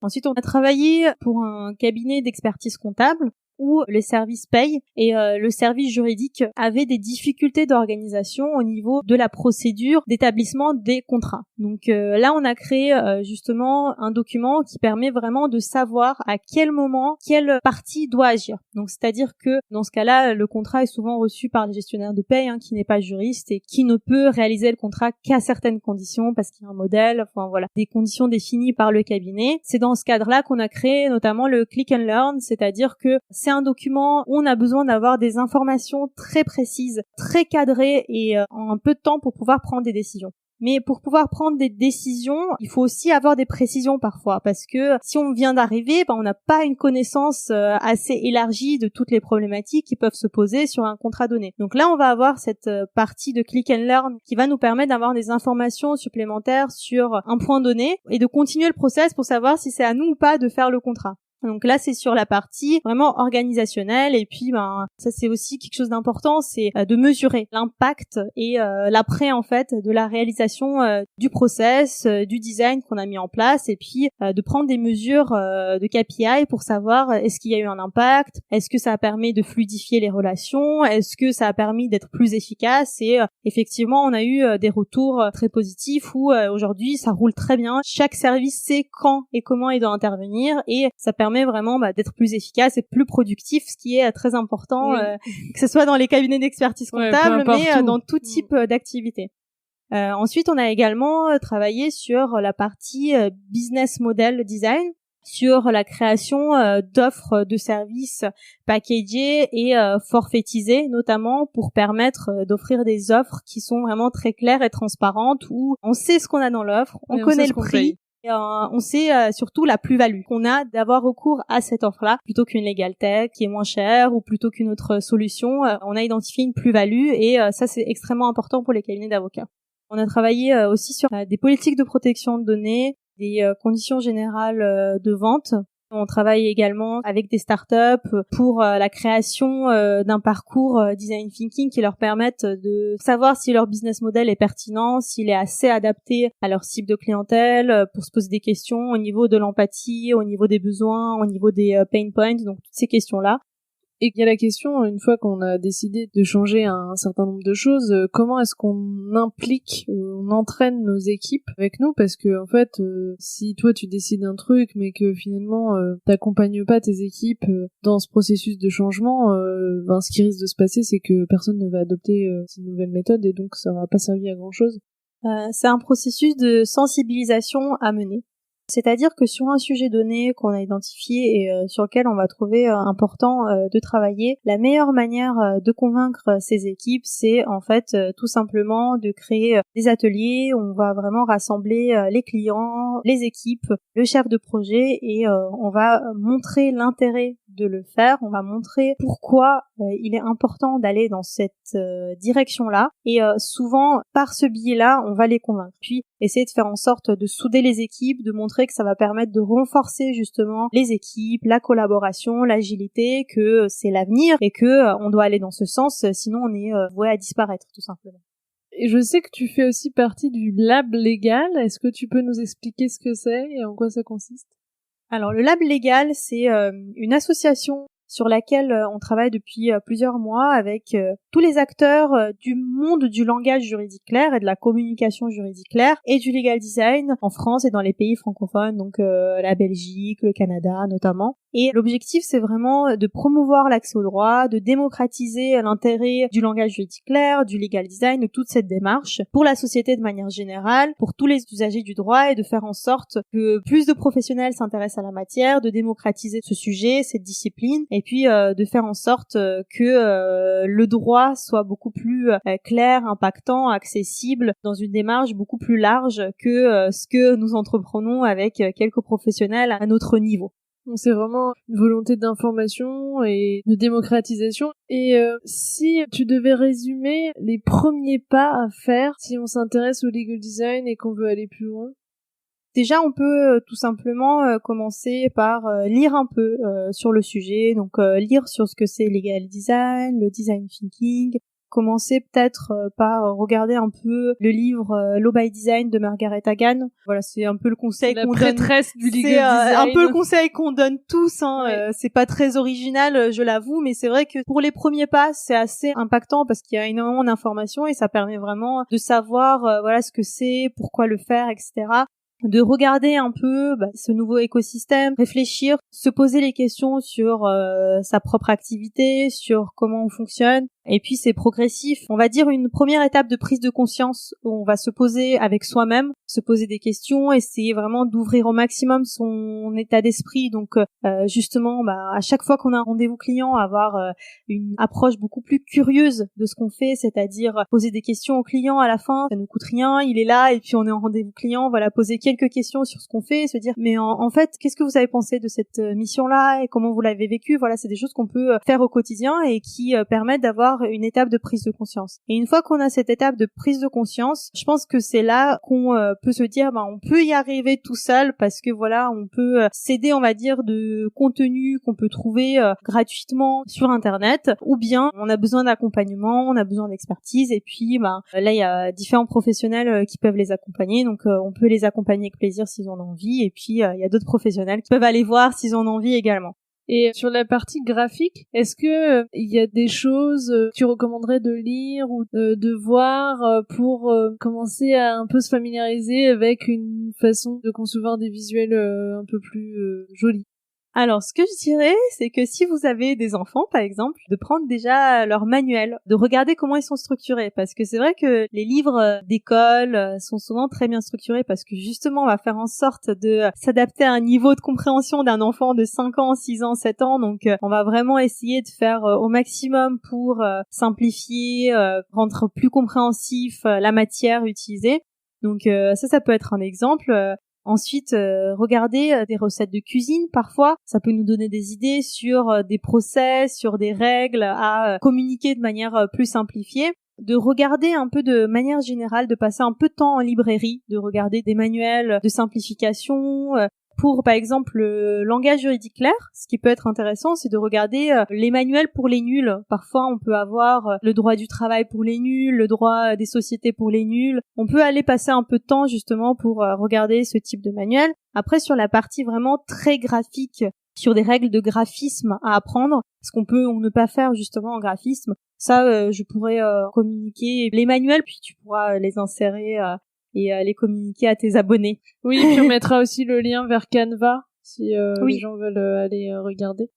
Ensuite, on a travaillé pour un cabinet d'expertise comptable où les services payent et le service juridique avait des difficultés d'organisation au niveau de la procédure d'établissement des contrats. Donc là, on a créé justement un document qui permet vraiment de savoir à quel moment quelle partie doit agir. Donc c'est-à-dire que dans ce cas-là, le contrat est souvent reçu par le gestionnaire de paye qui n'est pas juriste et qui ne peut réaliser le contrat qu'à certaines conditions parce qu'il y a un modèle, enfin voilà, des conditions définies par le cabinet. C'est dans ce cadre-là qu'on a créé notamment le Click and Learn, c'est-à-dire que c'est un document où on a besoin d'avoir des informations très précises, très cadrées et en un peu de temps pour pouvoir prendre des décisions. Mais pour pouvoir prendre des décisions, il faut aussi avoir des précisions parfois, parce que si on vient d'arriver, on n'a pas une connaissance assez élargie de toutes les problématiques qui peuvent se poser sur un contrat donné. Donc là, on va avoir cette partie de Click and Learn qui va nous permettre d'avoir des informations supplémentaires sur un point donné et de continuer le process pour savoir si c'est à nous ou pas de faire le contrat. Donc là, c'est sur la partie vraiment organisationnelle et puis ça c'est aussi quelque chose d'important, c'est de mesurer l'impact et l'après en fait de la réalisation du process, du design qu'on a mis en place et puis de prendre des mesures de KPI pour savoir est-ce qu'il y a eu un impact, est-ce que ça a permis de fluidifier les relations, est-ce que ça a permis d'être plus efficace et effectivement, on a eu des retours très positifs où aujourd'hui ça roule très bien, chaque service sait quand et comment il doit intervenir et ça permet vraiment d'être plus efficace et plus productif, ce qui est très important, que ce soit dans les cabinets d'expertise comptable, mais dans tout type d'activité. Ensuite, on a également travaillé sur la partie business model design, sur la création d'offres de services packagées et forfaitisées, notamment pour permettre d'offrir des offres qui sont vraiment très claires et transparentes, où on sait ce qu'on a dans l'offre, on connaît le prix. Et on sait surtout la plus-value qu'on a d'avoir recours à cette offre-là plutôt qu'une legal tech qui est moins chère ou plutôt qu'une autre solution. On a identifié une plus-value et ça c'est extrêmement important pour les cabinets d'avocats. On a travaillé aussi sur des politiques de protection de données, des conditions générales de vente. On travaille également avec des startups pour la création d'un parcours design thinking qui leur permettent de savoir si leur business model est pertinent, s'il est assez adapté à leur cible de clientèle, pour se poser des questions au niveau de l'empathie, au niveau des besoins, au niveau des pain points, donc toutes ces questions-là. Et il y a la question, une fois qu'on a décidé de changer un certain nombre de choses, comment est-ce qu'on implique, on entraîne nos équipes avec nous? Parce que en fait, si toi tu décides un truc, mais que finalement t'accompagnes pas tes équipes dans ce processus de changement, ce qui risque de se passer, c'est que personne ne va adopter ces nouvelles méthodes et donc ça n'aura pas servi à grand chose. C'est un processus de sensibilisation à mener. C'est-à-dire que sur un sujet donné qu'on a identifié et sur lequel on va trouver important de travailler, la meilleure manière de convaincre ces équipes, c'est en fait tout simplement de créer des ateliers où on va vraiment rassembler les clients, les équipes, le chef de projet et on va montrer l'intérêt de le faire, on va montrer pourquoi il est important d'aller dans cette direction-là et souvent par ce biais-là, on va les convaincre. Puis essayer de faire en sorte de souder les équipes, de montrer que ça va permettre de renforcer justement les équipes, la collaboration, l'agilité, que c'est l'avenir et que on doit aller dans ce sens, sinon on est voué à disparaître tout simplement. Et je sais que tu fais aussi partie du Lab Légal. Est-ce que tu peux nous expliquer ce que c'est et en quoi ça consiste? Alors le Lab Légal, c'est une association sur laquelle on travaille depuis plusieurs mois avec tous les acteurs du monde du langage juridique clair et de la communication juridique claire et du legal design en France et dans les pays francophones, donc la Belgique, le Canada notamment. Et l'objectif, c'est vraiment de promouvoir l'accès au droit, de démocratiser l'intérêt du langage juridique clair, du legal design, de toute cette démarche pour la société de manière générale, pour tous les usagers du droit et de faire en sorte que plus de professionnels s'intéressent à la matière, de démocratiser ce sujet, cette discipline et et puis de faire en sorte que le droit soit beaucoup plus clair, impactant, accessible, dans une démarche beaucoup plus large que ce que nous entreprenons avec quelques professionnels à notre niveau. Donc c'est vraiment une volonté d'information et de démocratisation. Et si tu devais résumer les premiers pas à faire si on s'intéresse au legal design et qu'on veut aller plus loin? Déjà, on peut tout simplement commencer par lire un peu sur le sujet, donc lire sur ce que c'est legal design, le design thinking. Commencer peut-être par regarder un peu le livre Law by Design de Margaret Hagan. Voilà, c'est un peu le conseil qu'on donne. La prêtresse du legal design. C'est un peu le conseil qu'on donne tous. Ouais. C'est pas très original, je l'avoue, mais c'est vrai que pour les premiers pas, c'est assez impactant parce qu'il y a énormément d'informations et ça permet vraiment de savoir voilà ce que c'est, pourquoi le faire, etc. De regarder un peu ce nouveau écosystème, réfléchir, se poser les questions sur sa propre activité, sur comment on fonctionne. Et puis c'est progressif. On va dire une première étape de prise de conscience où on va se poser avec soi-même, se poser des questions, essayer vraiment d'ouvrir au maximum son état d'esprit. Donc justement, à chaque fois qu'on a un rendez-vous client, avoir une approche beaucoup plus curieuse de ce qu'on fait, c'est-à-dire poser des questions au client à la fin, ça nous coûte rien, il est là et puis on est en rendez-vous client, voilà, poser quelques questions sur ce qu'on fait et se dire mais en fait, qu'est-ce que vous avez pensé de cette mission-là et comment vous l'avez vécu? Voilà, c'est des choses qu'on peut faire au quotidien et qui permettent d'avoir une étape de prise de conscience. Et une fois qu'on a cette étape de prise de conscience, je pense que c'est là qu'on peut se dire on peut y arriver tout seul parce que voilà, on peut s'aider, on va dire, de contenu qu'on peut trouver gratuitement sur internet, ou bien on a besoin d'accompagnement, on a besoin d'expertise, et puis là il y a différents professionnels qui peuvent les accompagner, donc on peut les accompagner avec plaisir s'ils en ont envie, et puis il y a d'autres professionnels qui peuvent aller voir s'ils en ont envie également. Et sur la partie graphique, est-ce que il y a des choses que tu recommanderais de lire ou de voir pour commencer à un peu se familiariser avec une façon de concevoir des visuels un peu plus jolis? Alors, ce que je dirais, c'est que si vous avez des enfants, par exemple, de prendre déjà leur manuel, de regarder comment ils sont structurés, parce que c'est vrai que les livres d'école sont souvent très bien structurés parce que justement, on va faire en sorte de s'adapter à un niveau de compréhension d'un enfant de 5 ans, 6 ans, 7 ans, donc on va vraiment essayer de faire au maximum pour simplifier, rendre plus compréhensif la matière utilisée. Donc ça peut être un exemple. Ensuite, regarder des recettes de cuisine, parfois, ça peut nous donner des idées sur des process, sur des règles à communiquer de manière plus simplifiée. De regarder un peu de manière générale, de passer un peu de temps en librairie, de regarder des manuels de simplification, pour, par exemple, le langage juridique clair. Ce qui peut être intéressant, c'est de regarder les manuels pour les nuls. Parfois, on peut avoir le droit du travail pour les nuls, le droit des sociétés pour les nuls. On peut aller passer un peu de temps, justement, pour regarder ce type de manuel. Après, sur la partie vraiment très graphique, sur des règles de graphisme à apprendre, ce qu'on peut ou ne pas faire, justement, en graphisme, ça, je pourrais communiquer les manuels, puis tu pourras les insérer et les communiquer à tes abonnés. Oui, et puis on mettra aussi le lien vers Canva si oui. Les gens veulent aller regarder.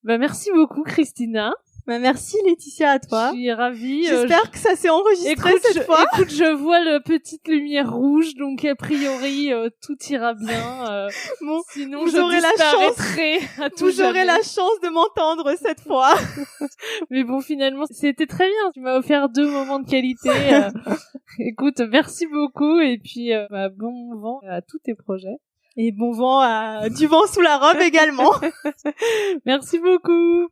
Merci beaucoup Christina. Merci Laetitia, à toi. Je suis ravie. J'espère que ça s'est enregistré cette fois. Écoute, je vois la petite lumière rouge, donc a priori tout ira bien. Bon, sinon je disparaîtrai à tout jamais. Vous aurez la chance de m'entendre cette fois. Mais bon, finalement, c'était très bien. Tu m'as offert 2 moments de qualité. Écoute, merci beaucoup et puis bon vent à tous tes projets. Et bon vent du vent sous la robe également. Merci beaucoup.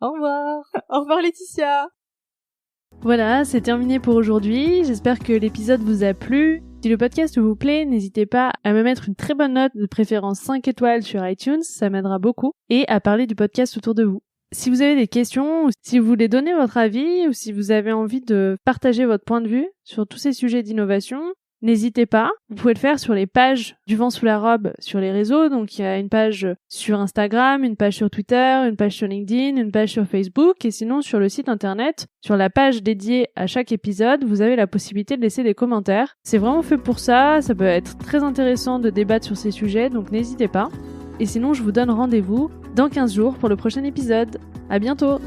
Au revoir. Au revoir Laetitia. Voilà, c'est terminé pour aujourd'hui. J'espère que l'épisode vous a plu. Si le podcast vous plaît, n'hésitez pas à me mettre une très bonne note, de préférence 5 étoiles sur iTunes, ça m'aidera beaucoup, et à parler du podcast autour de vous. Si vous avez des questions, ou si vous voulez donner votre avis, ou si vous avez envie de partager votre point de vue sur tous ces sujets d'innovation, n'hésitez pas. Vous pouvez le faire sur les pages du vent sous la robe sur les réseaux. Donc, il y a une page sur Instagram, une page sur Twitter, une page sur LinkedIn, une page sur Facebook. Et sinon, sur le site internet, sur la page dédiée à chaque épisode, vous avez la possibilité de laisser des commentaires. C'est vraiment fait pour ça. Ça peut être très intéressant de débattre sur ces sujets. Donc, n'hésitez pas. Et sinon, je vous donne rendez-vous dans 15 jours pour le prochain épisode. À bientôt!